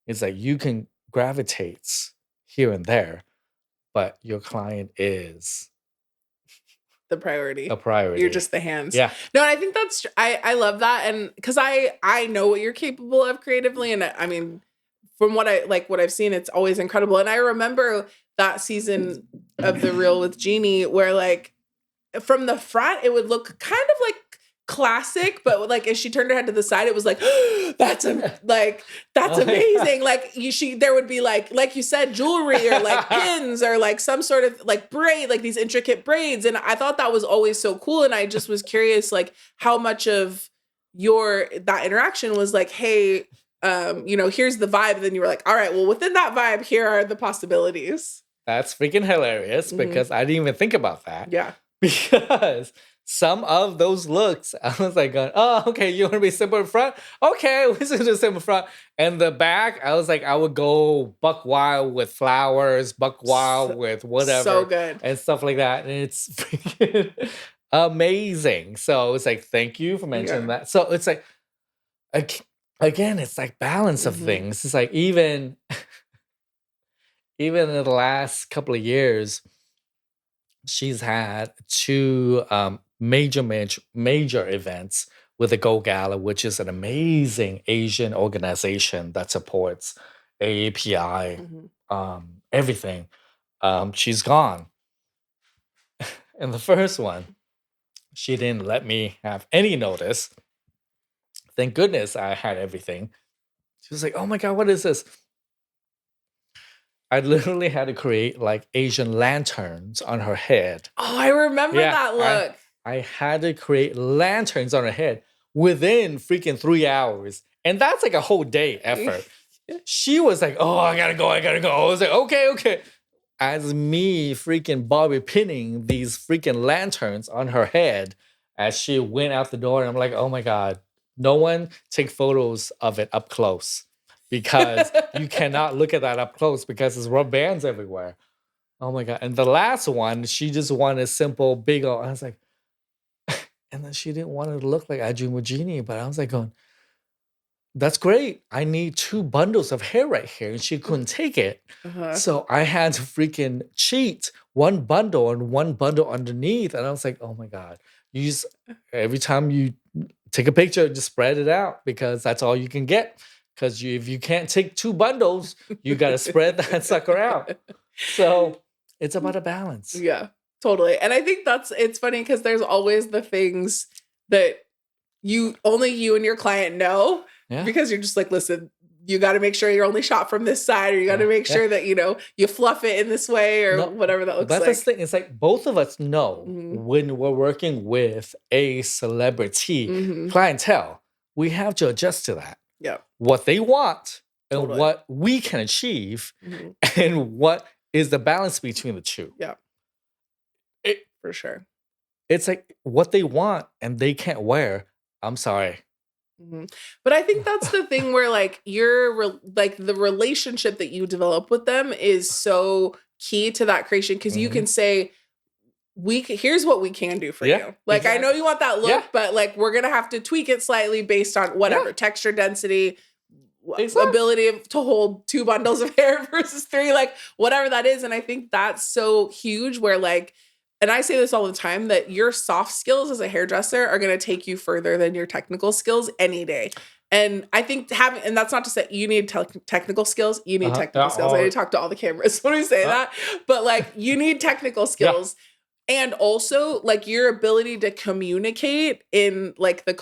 It's like you can gravitate here and there, but your client is the priority. a priority. You're just the hands. Yeah. No, and I think that's I love that, and because I know what you're capable of creatively, and I mean, from what I've seen, it's always incredible. And I remember that season of The Real with Jeannie, where like from the front it would look kind of like classic, but like as she turned her head to the side, it was like that's amazing. Like there would be like you said, jewelry or like pins or like some sort of like braid, like these intricate braids, and I thought that was always so cool. And I just was curious, like how much of that interaction was like, hey, here's the vibe. And then you were like, all right, well, within that vibe, here are the possibilities. That's freaking hilarious because I didn't even think about that. Yeah. Because some of those looks, I was like, oh, okay, you want to be simple in front? Okay, we're just do simple front. And the back, I was like, I would go buck wild with flowers, buck wild with whatever. So good. And stuff like that. And it's freaking amazing. So it's like, thank you for mentioning that. So it's like, again, it's like balance of things. It's like even in the last couple of years, she's had two major events with the Go Gala, which is an amazing Asian organization that supports AAPI, everything. She's gone. And the first one, she didn't let me have any notice. Thank goodness I had everything. She was like, oh my God, what is this? I literally had to create like Asian lanterns on her head. Oh, I remember that look. I had to create lanterns on her head within freaking 3 hours. And that's like a whole day effort. She was like, oh, I gotta go. I was like, okay. As me freaking Bobby pinning these freaking lanterns on her head as she went out the door. And I'm like, oh my God, no one take photos of it up close. Because you cannot look at that up close because there's rubber bands everywhere. Oh my God. And the last one, she just wanted a simple big old, I was like, and then she didn't want it to look like I Dream with Jeannie, but I was like going, that's great. I need 2 bundles of hair right here. And she couldn't take it. So I had to freaking cheat 1 bundle and 1 bundle underneath. And I was like, oh my God. Every time you take a picture, just spread it out because that's all you can get. Because if you can't take 2 bundles, you got to spread that sucker out. So it's about a balance. Yeah, totally. And I think it's funny because there's always the things that only you and your client know. Yeah. Because you're just like, listen, you got to make sure you're only shot from this side, or you got to make sure that, you fluff it in this way or whatever that looks like. That's the thing. It's like both of us know when we're working with a celebrity clientele, we have to adjust to that. Yeah. What they want and what we can achieve and what is the balance between the two. Yeah. For sure. It's like what they want and they can't wear. I'm sorry. But I think that's the thing where like the relationship that you develop with them is so key to that creation. Cause you can say, here's what we can do for you. Like, exactly. I know you want that look, but like, we're going to have to tweak it slightly based on whatever texture, density, ability to hold 2 bundles of hair versus 3, like whatever that is. And I think that's so huge where like, and I say this all the time, that your soft skills as a hairdresser are going to take you further than your technical skills any day. And I think and that's not to say you need technical skills. You need technical skills. I need to talk to all the cameras when we say that. But like, you need technical skills. And also like your ability to communicate in like the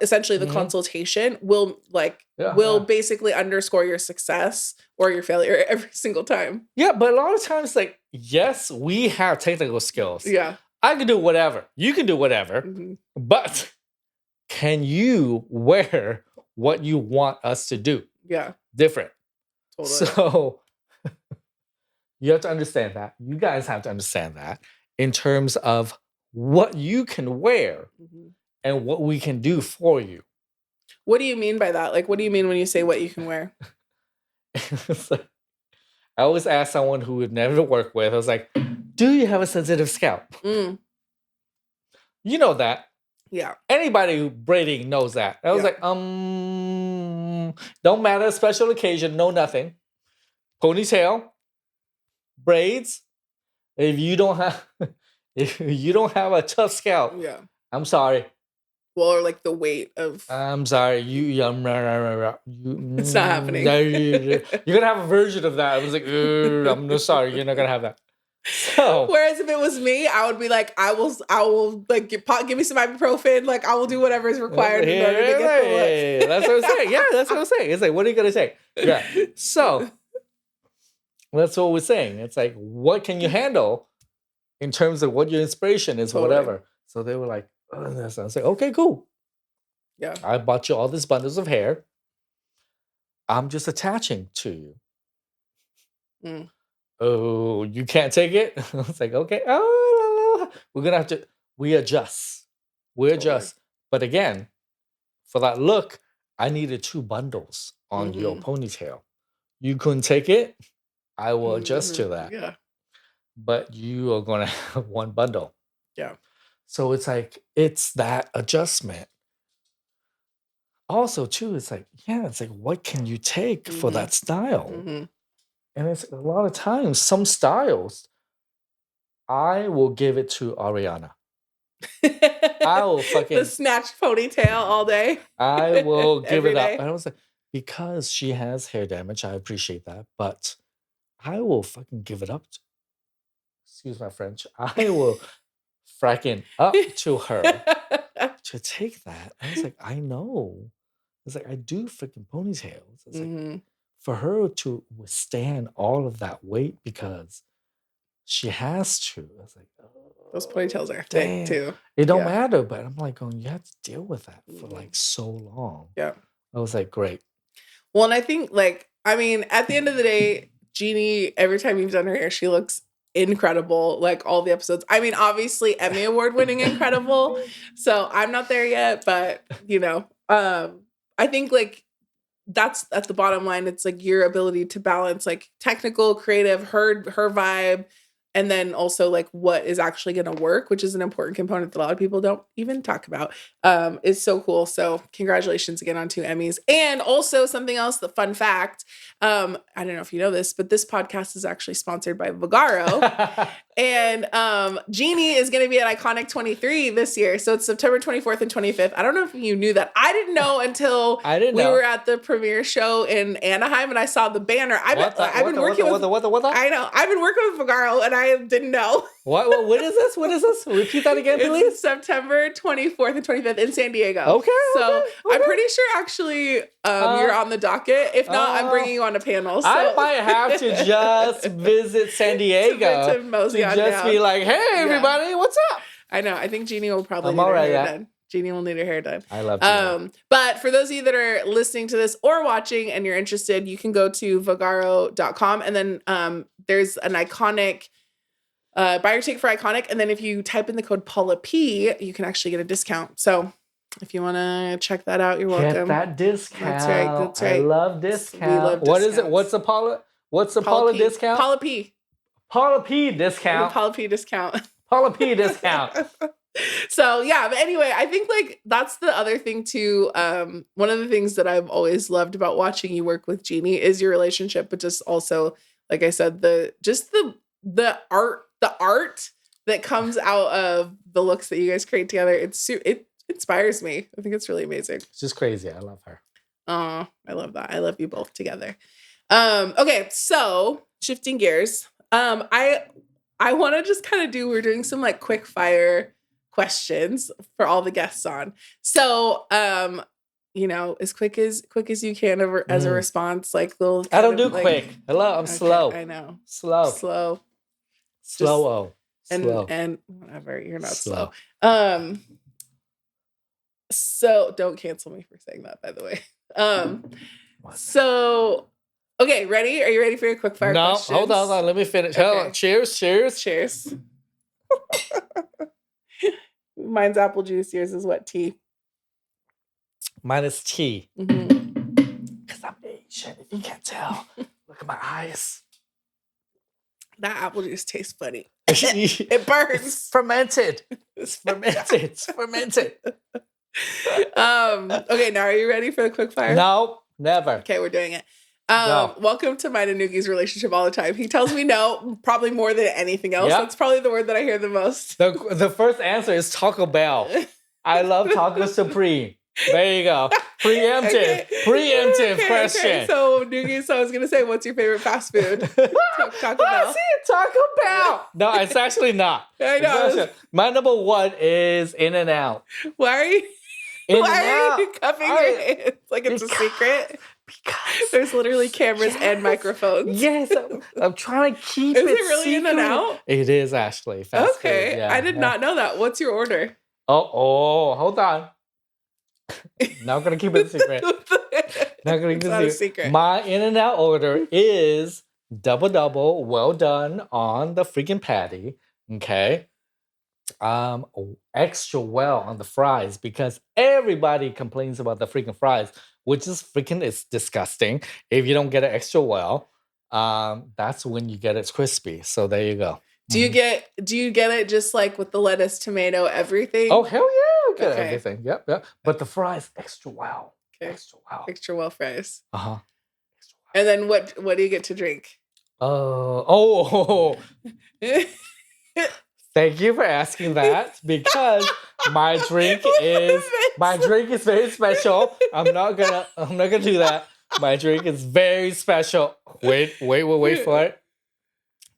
essentially the consultation will basically underscore your success or your failure every single time. Yeah, but a lot of times, like, yes, we have technical skills. Yeah. I can do whatever. You can do whatever. But can you wear what you want us to do? Yeah. Different. Totally. So you have to understand that. You guys have to understand that in terms of what you can wear and what we can do for you. What do you mean by that? Like, what do you mean when you say what you can wear? Like, I always ask someone who would never work with, I was like, do you have a sensitive scalp? You know that. Yeah. Anybody who braiding knows that. I was like, don't matter, special occasion, no nothing. Ponytail, braids. If you don't have a tough scalp, I'm sorry. Well, or like the weight of. I'm sorry, it's not happening. You're gonna have a version of that. I was like, I'm no sorry, you're not gonna have that. So, whereas if it was me, I would be like, I will like give me some ibuprofen. Like I will do whatever is required in order to get the look. That's what I'm saying. Yeah, that's what I'm saying. It's like, what are you gonna say? Yeah. So that's what we're saying. It's like, what can you handle in terms of what your inspiration is, whatever. So they were like, oh, I was like, okay, cool. Yeah. I bought you all these bundles of hair. I'm just attaching to you. Oh, you can't take it? I was like, okay. Oh, we're going to have to, we adjust. But again, for that look, I needed 2 bundles on your ponytail. You couldn't take it? I will adjust to that. Yeah. But you are going to have 1 bundle. Yeah. So it's like, it's that adjustment. Also, too, it's like, what can you take for that style? And it's a lot of times, some styles, I will give it to Ariana. I will fucking... the snatched ponytail all day. I will give it up. And I was like, because she has hair damage, I appreciate that. But I will fucking give it up. Excuse my French. I will fracking up to her to take that. I was like, I know. It's like, I do freaking ponytails. It's like, for her to withstand all of that weight because she has to. I was like, oh, those ponytails are thick too. It don't matter, but I'm like going, you have to deal with that for like so long. Yeah. I was like, great. Well, and I think like, I mean, at the end of the day, Jeannie, every time you've done her hair, she looks incredible. Like all the episodes. I mean, obviously Emmy Award winning incredible. So I'm not there yet, but you know, I think like that's at the bottom line. It's like your ability to balance like technical, creative, her vibe, and then also like what is actually going to work, which is an important component that a lot of people don't even talk about, is so cool. So congratulations again on 2 Emmys. And also something else, the fun fact, I don't know if you know this, but this podcast is actually sponsored by Vagaro. And Jeannie is going to be at Iconic 23 this year. So it's September 24th and 25th. I don't know if you knew that. I didn't know until we were at the premiere show in Anaheim and I saw the banner. I've been working with Vagaro and I didn't know. What is this? What is this? Repeat that again, please. It's September 24th and 25th in San Diego. Okay. So I'm pretty sure actually you're on the docket. If not, I'm bringing you on a panel. So. I might have to just visit San Diego to mosey on just down. Be like, hey, everybody, what's up? I know. I think Jeannie will probably need her hair done. Jeannie will need her hair done. I love Jeannie. But for those of you that are listening to this or watching and you're interested, you can go to vagaro.com and then there's an Iconic buy your ticket for Iconic. And then if you type in the code Paula P, you can actually get a discount. So if you want to check that out, you're welcome. Get that discount. That's right. I love discount. We love what is it? What's the Paula? What's the Paula discount? Paula P. Paula P discount. Paula P discount. Paula P discount. So yeah, but anyway, I think like that's the other thing too. One of the things that I've always loved about watching you work with Jeannie is your relationship, but just also, like I said, the art that comes out of the looks that you guys create together. It inspires me. I think it's really amazing. It's just crazy. I love her. Oh, I love that. I love you both together. Okay, so shifting gears. I want to just kind of we're doing some like quick fire questions for all the guests on. So, as quick as you can as a response, like little. I don't do quick. Hello, I'm slow. I know. Slow. And whatever, you're not slow. So don't cancel me for saying that, by the way. So okay, ready? Are you ready for your quick fire questions? Hold on. Let me finish. Okay. Cheers. Mine's apple juice. Yours is what, tea? Mine is tea. Because I'm Asian, if you can't tell. Look at my eyes. That apple juice tastes funny. It burns. It's fermented. It's fermented. Okay, now are you ready for the quick fire? No, never. Okay, we're doing it. Welcome to mine and Noogie's relationship all the time. He tells me no, probably more than anything else. Yep. That's probably the word that I hear the most. The first answer is Taco Bell. I love Taco Supreme. There you go. Preemptive question. Okay. So, Noogie, I was going to say, what's your favorite fast food? Taco Bell. Taco Bell. No, it's actually not. I know. My number one is In-N-Out. Why are you cupping your hands like it's a secret? Because there's literally cameras and microphones. Yes, I'm trying to keep it. Is it really In-N-Out? It is actually fast food. Yeah, I did not know that. What's your order? Oh, hold on. Not gonna keep it a secret. Not gonna keep it a secret. My In-N-Out order is double, well done on the freaking patty. Okay. Extra well on the fries because everybody complains about the freaking fries, which is it's disgusting. If you don't get it extra well, that's when you get it crispy. So there you go. Do you get it just like with the lettuce, tomato, everything? Oh hell yeah, get everything. Yep. But the fries extra well. Okay. Extra well fries. Uh-huh. And then what do you get to drink? Thank you for asking that because my drink is very special. I'm not gonna do that. My drink is very special. Wait for it.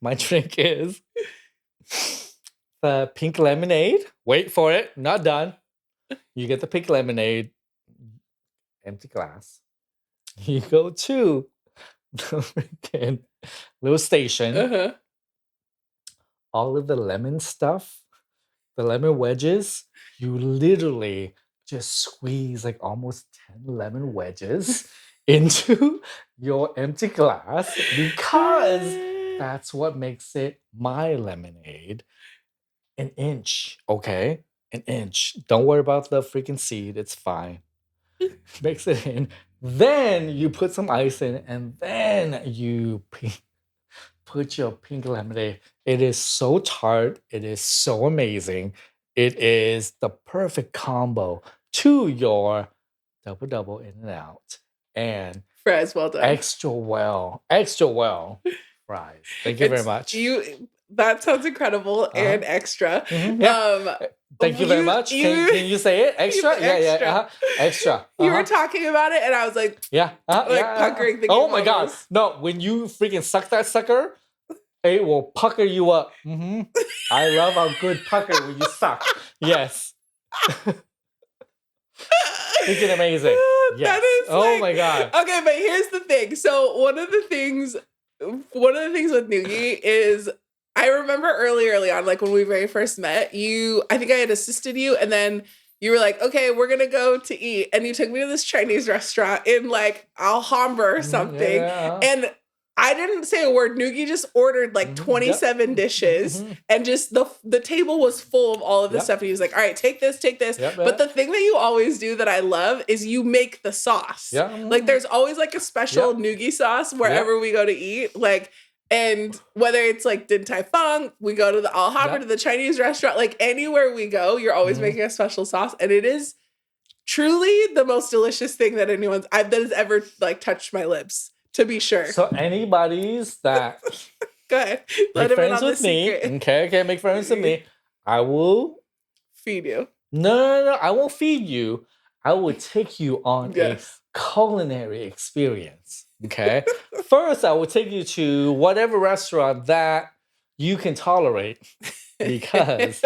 My drink is the pink lemonade. Wait for it. Not done. You get the pink lemonade, empty glass. You go to the freaking little station. Uh-huh. All of the lemon stuff, the lemon wedges, you literally just squeeze like almost 10 lemon wedges into your empty glass because that's what makes it my lemonade. An inch, okay? An inch. Don't worry about the freaking seed. It's fine. Mix it in. Then you put some ice in and then you put your pink lemonade. It is so tart. It is so amazing. It is the perfect combo to your double In-N-Out and fries. Well done. Extra well fries. Thank you very much. That sounds incredible and extra. Yeah. Thank you very much. Can you say it? Extra? Yeah. Extra. You were talking about it and I was like, puckering. Oh my God. No, when you freaking suck that sucker, it will pucker you up. I love a good pucker when you suck. Yes. Freaking amazing. Yes. Oh my God. Okay, but here's the thing. So one of the things with Noogie is I remember early on, like when we very first met, I think I had assisted you and then you were like, okay, we're going to go to eat. And you took me to this Chinese restaurant in like Alhambra or something. Yeah. And I didn't say a word. Noogie just ordered like 27 dishes and just the table was full of all of this stuff. And he was like, all right, take this. But the thing that you always do that I love is you make the sauce. Like there's always like a special Noogie sauce wherever we go to eat. Like, And whether it's like Din Tai Fung, we go to the Al Habra, to the Chinese restaurant, like anywhere we go, you're always making a special sauce. And it is truly the most delicious thing that that has ever like touched my lips, to be sure. So anybody's that go ahead. Let make friends with me. Okay, make friends with me. I will feed you. No. I won't feed you. I will take you on a culinary experience. Okay. First, I will take you to whatever restaurant that you can tolerate because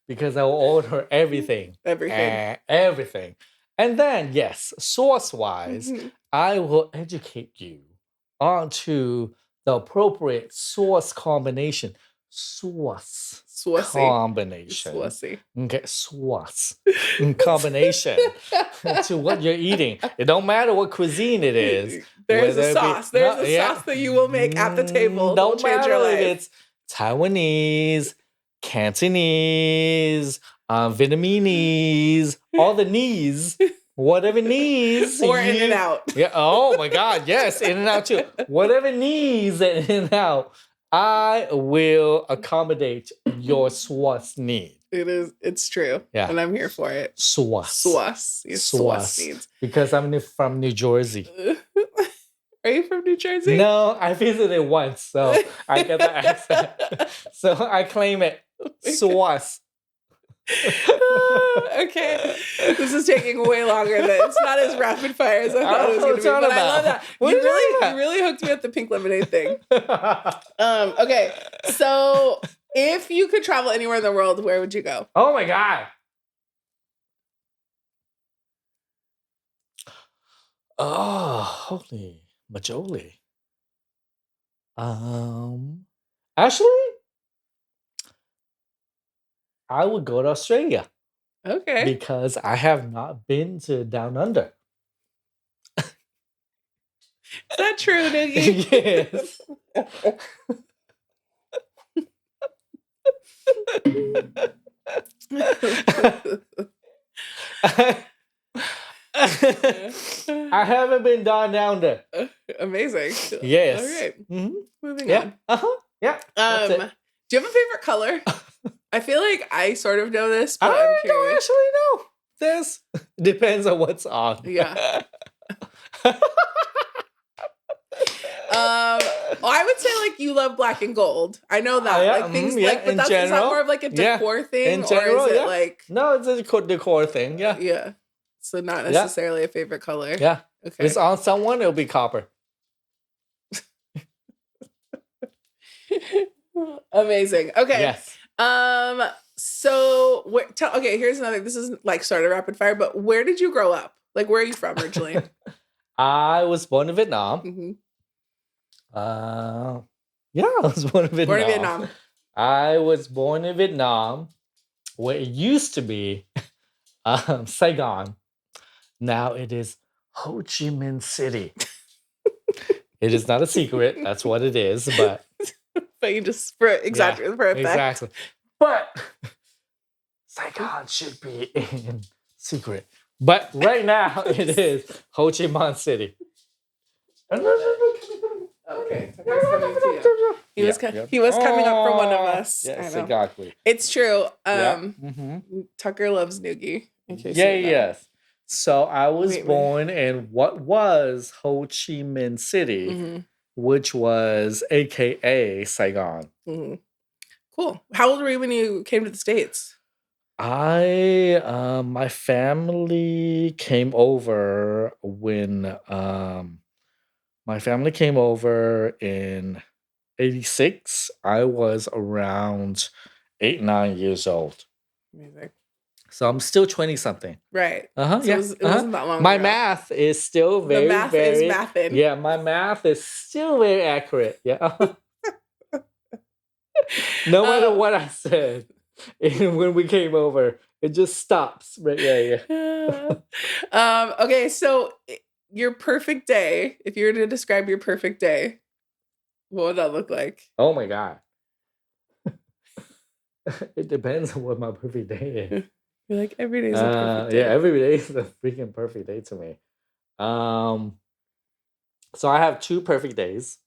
because I will order everything. Everything. And then, yes, sauce-wise, I will educate you onto the appropriate sauce combination. Combination. Okay, sauce combination to what you're eating. It don't matter what cuisine it is. There's a sauce. There's a sauce that you will make at the table. Don't matter if it's Taiwanese, Cantonese, Vietnamese, all the knees. Whatever knees. Or In-N-Out. Yeah. Oh my God. Yes. In-N-Out too. Whatever knees In-N-Out, I will accommodate your sauce need. It's true. Yeah. And I'm here for it. Sauce needs. Because I'm from New Jersey. Are you from New Jersey? No, I visited once, so I get the accent. So I claim it. Sauce. Okay, this is taking way longer than it's not as rapid fire as I thought it was going to be. But I love that. You really hooked me up the pink lemonade thing. Okay, so if you could travel anywhere in the world, where would you go? Oh my God. Oh, holy majoli. Actually, I would go to Australia. Okay. Because I have not been to Down Under. Is that true, Noogie? Yes. I haven't been down there. Amazing. Yes. All right. Mm-hmm. Moving on. Yeah. Do you have a favorite color? I feel like I sort of know this, but I'm curious. Don't actually know. This depends on what's on. Yeah. I would say like you love black and gold. I know that. Yeah, like things but is that more of like a decor thing? In general, or is it like no, it's a decor thing. Yeah. Yeah. So not necessarily a favorite color. Yeah. Okay. If it's on someone, it'll be copper. Amazing. Okay. Yes. So okay, here's another. This is like sort of rapid fire, but where did you grow up? Like, where are you from originally? I was born in Vietnam. Mm-hmm. I was born in Vietnam. I was born in Vietnam, where it used to be Saigon. Now it is Ho Chi Minh City. It is not a secret. That's what it is, but you just for effect. Exactly. But Saigon should be in secret. But right now it is Ho Chi Minh City. Okay. He was coming up for one of us. Yes, exactly. It's true. Tucker loves Noogie. Yes. So I was born in what was Ho Chi Minh City, which was AKA Saigon. Mm-hmm. Cool. How old were you when you came to the States? My family came over when my family came over in 86. I was around 8-9 years old. Amazing. So I'm still 20-something. Right. So it wasn't that long My ago. math is still very, the math very... is mathing. Yeah, my math is still very accurate. Yeah. No matter what I said when we came over, it just stops. Right? Yeah. Okay, so your perfect day, if you were to describe your perfect day, what would that look like? Oh my God. It depends on what my perfect day is. You're like, every day is a perfect day. Yeah, every day is a freaking perfect day to me. So I have 2 perfect days.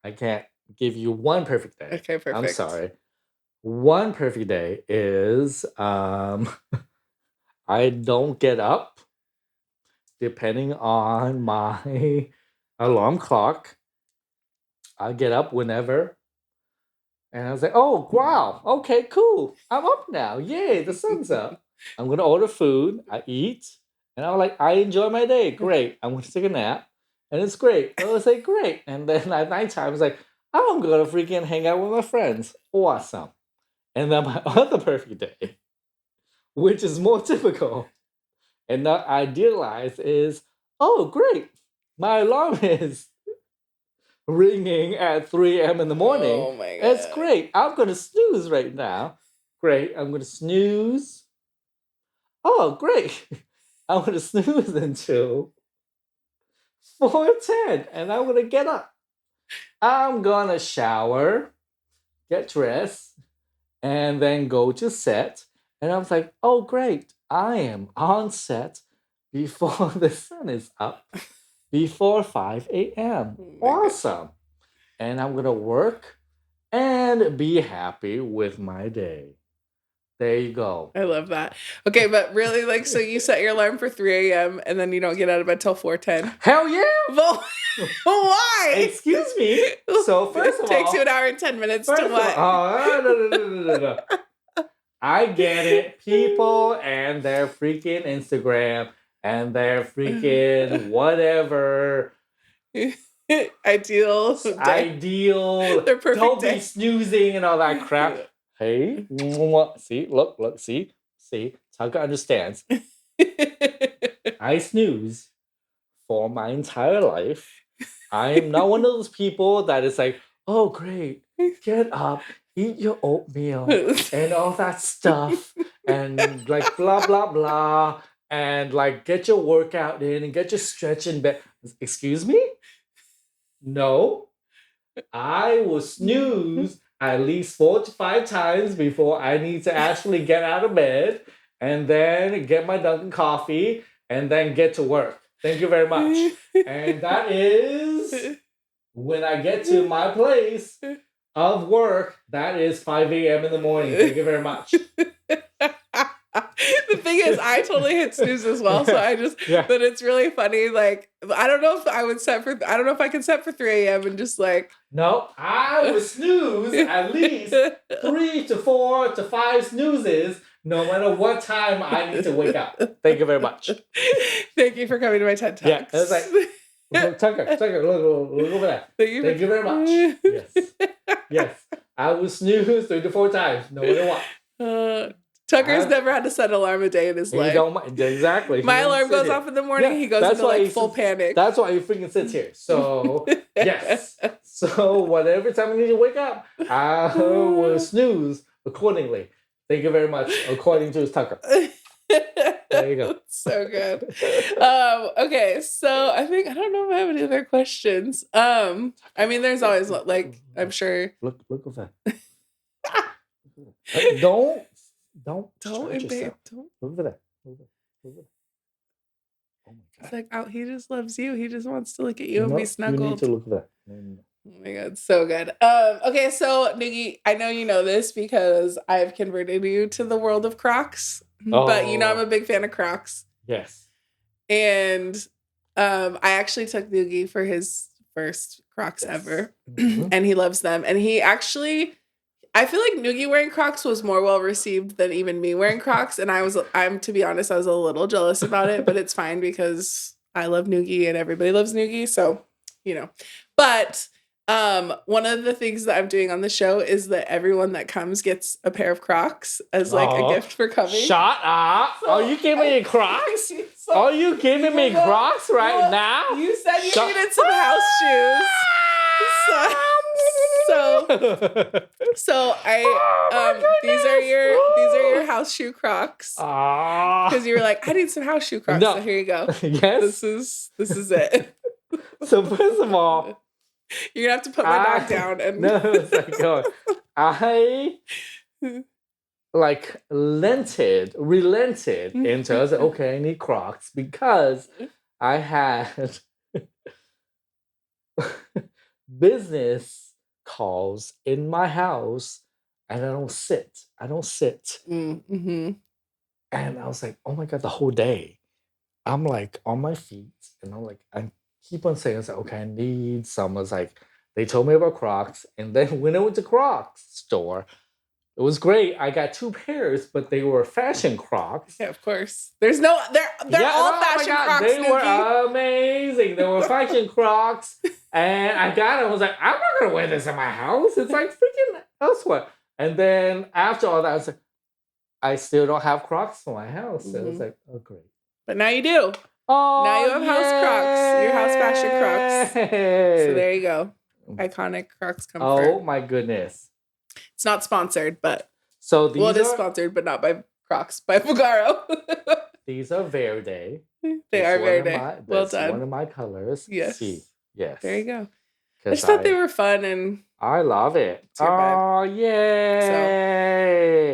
I can't give you one perfect day. Okay, perfect. I'm sorry. One perfect day is I don't get up depending on my alarm clock. I get up whenever. And I was like, oh, wow. Okay, cool. I'm up now. Yay, the sun's up. I'm going to order food. I eat. And I'm like, I enjoy my day. Great. I'm going to take a nap. And it's great. I was like, great. And then at nighttime, I was like, I'm going to freaking hang out with my friends. Awesome. And then my other perfect day, which is more typical and not idealized, is, oh, great. My alarm is ringing at 3 a.m. in the morning. Oh my God. That's great. I'm going to snooze right now. Great. I'm going to snooze. Oh, great. I'm going to snooze until 4:10 and I'm going to get up. I'm going to shower, get dressed, and then go to set. And I was like, oh, great. I am on set before the sun is up, before 5 a.m. Awesome. And I'm going to work and be happy with my day. There you go. I love that. Okay, but really, like, so you set your alarm for 3 a.m. and then you don't get out of bed till 4:10? Hell yeah! Well, why? Excuse me. So first of all, it takes you an hour and 10 minutes to what? No. I get it. People and their freaking Instagram and their freaking whatever. Ideal. Their perfect Don't day. be snoozing and all that crap. Hey, see, look, see, Tucker understands. I snooze for my entire life. I am not one of those people that is like, oh, great, get up, eat your oatmeal and all that stuff, and like blah, blah, blah, and like get your workout in and get your stretch in bed. Excuse me? No. I will snooze at least 4 to 5 times before I need to actually get out of bed and then get my Dunkin' coffee and then get to work. Thank you very much. And that is when I get to my place of work, that is 5 a.m. in the morning. Thank you very much. The thing is, I totally hit snooze as well. So I just, but it's really funny. Like, I don't know if I can set for 3 a.m. and just like. No, I would snooze at least 3 to 4 to 5 snoozes, no matter what time I need to wake up. Thank you very much. Thank you for coming to my TED Talks. Yeah, it's like, Tucker, look over there. Thank you very much. Yes. I will snooze 3 to 4 times, no matter what. Tucker's never had to set an alarm a day in his life. Exactly. My alarm goes off in the morning. Yeah, he goes into like full panic. That's why he freaking sits here. So, yes. So, whatever time I need to wake up, I will snooze accordingly. Thank you very much. According to Tucker. There you go. So good. Okay, so I don't know if I have any other questions. I mean, there's always like, I'm sure. Look over there. Don't babe. Don't. Look over there. Oh my God. It's like, he just loves you. He just wants to look at you and be snuggled. You need to look over there. Oh my God, so good. Okay, so Noogie, I know you know this because I've converted you to the world of Crocs. But you know I'm a big fan of Crocs. Yes. And I actually took Noogie for his first Crocs ever. And he loves them. And he actually, I feel like Noogie wearing Crocs was more well received than even me wearing Crocs. And I'm to be honest, I was a little jealous about it, but it's fine because I love Noogie and everybody loves Noogie. So, you know. But one of the things that I'm doing on the show is that everyone that comes gets a pair of Crocs as like a gift for coming. Shut up! So you giving me Crocs? You giving me Crocs right now? You said you needed some house shoes. So these are your house shoe Crocs. Because you were like, I need some house shoe Crocs. No. So here you go. Yes. This is it. So first of all, you're gonna have to put my dog down and I like relented into I was like, okay, I need Crocs because I had business calls in my house and I don't sit. Mm-hmm. And I was like, oh my God, the whole day. I'm like on my feet and I keep on saying, I was like, okay, I need some. I was like, they told me about Crocs. And then when I went to Crocs store, it was great. I got 2 pairs, but they were fashion Crocs. Yeah, of course. They're all fashion Crocs. They Noogie. were amazing. They were fashion Crocs. And I got it. I was like, I'm not going to wear this in my house. It's like freaking elsewhere. And then after all that, I was like, I still don't have Crocs in my house. So I was like, oh, great. But now you do. Oh, now you have house Crocs. Your house fashion Crocs. So there you go. Iconic Crocs comfort. Oh my goodness. It's not sponsored, but so it is sponsored, but not by Crocs, by Vagaro. These are Verde. They are Verde. Well done. One of my colors. Yes. Yes. There you go. I just thought they were fun and I love it. Oh, yay.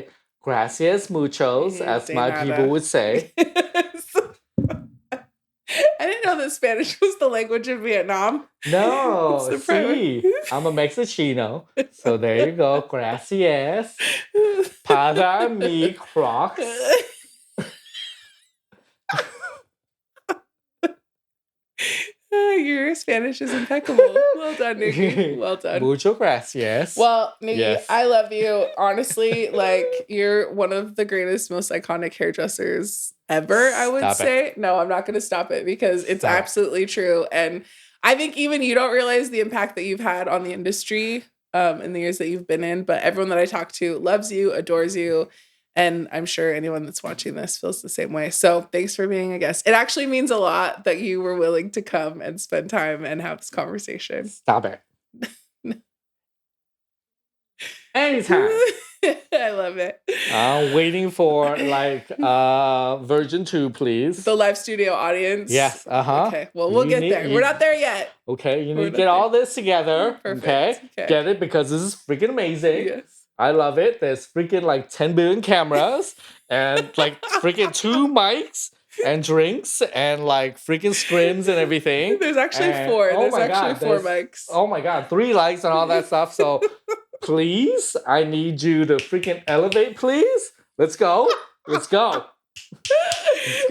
So, gracias muchos, as my people would say. I didn't know that Spanish was the language of Vietnam. No, see, I'm a Mexicano. So there you go. Gracias. Para mi Crocs. Your Spanish is impeccable. Well done, Noogie. Well done. Mucho gracias. Well, Noogie, I love you. Honestly, like, you're one of the greatest, most iconic hairdressers ever, I would say. No, I'm not going to stop it because it's absolutely true. And I think even you don't realize the impact that you've had on the industry in the years that you've been in. But everyone that I talk to loves you, adores you. And I'm sure anyone that's watching this feels the same way. So thanks for being a guest. It actually means a lot that you were willing to come and spend time and have this conversation. Stop it. Anytime. I love it. I'm waiting for version 2, please. The live studio audience. Yes. Okay. Well, we'll get there. We're not there yet. Okay. You need to get all this together. Perfect. Okay. Get it because this is freaking amazing. Yes. I love it. There's freaking 10 billion cameras and freaking 2 mics and drinks and freaking scrims and everything. There's actually 4. There's actually 4 mics. Oh my God. 3 lights and all that stuff. So please, I need you to freaking elevate, please. Let's go. Let's go.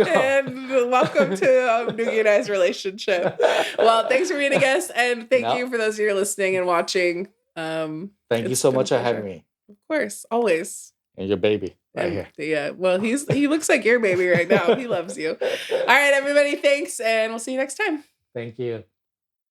And welcome to Noogie and I's relationship. Well, thanks for being a guest. And thank you for those of you who are listening and watching. Thank you so much for having me. Of course, always. And your baby here. Yeah, well, he looks like your baby right now. He loves you. All right, everybody, thanks, and we'll see you next time. Thank you.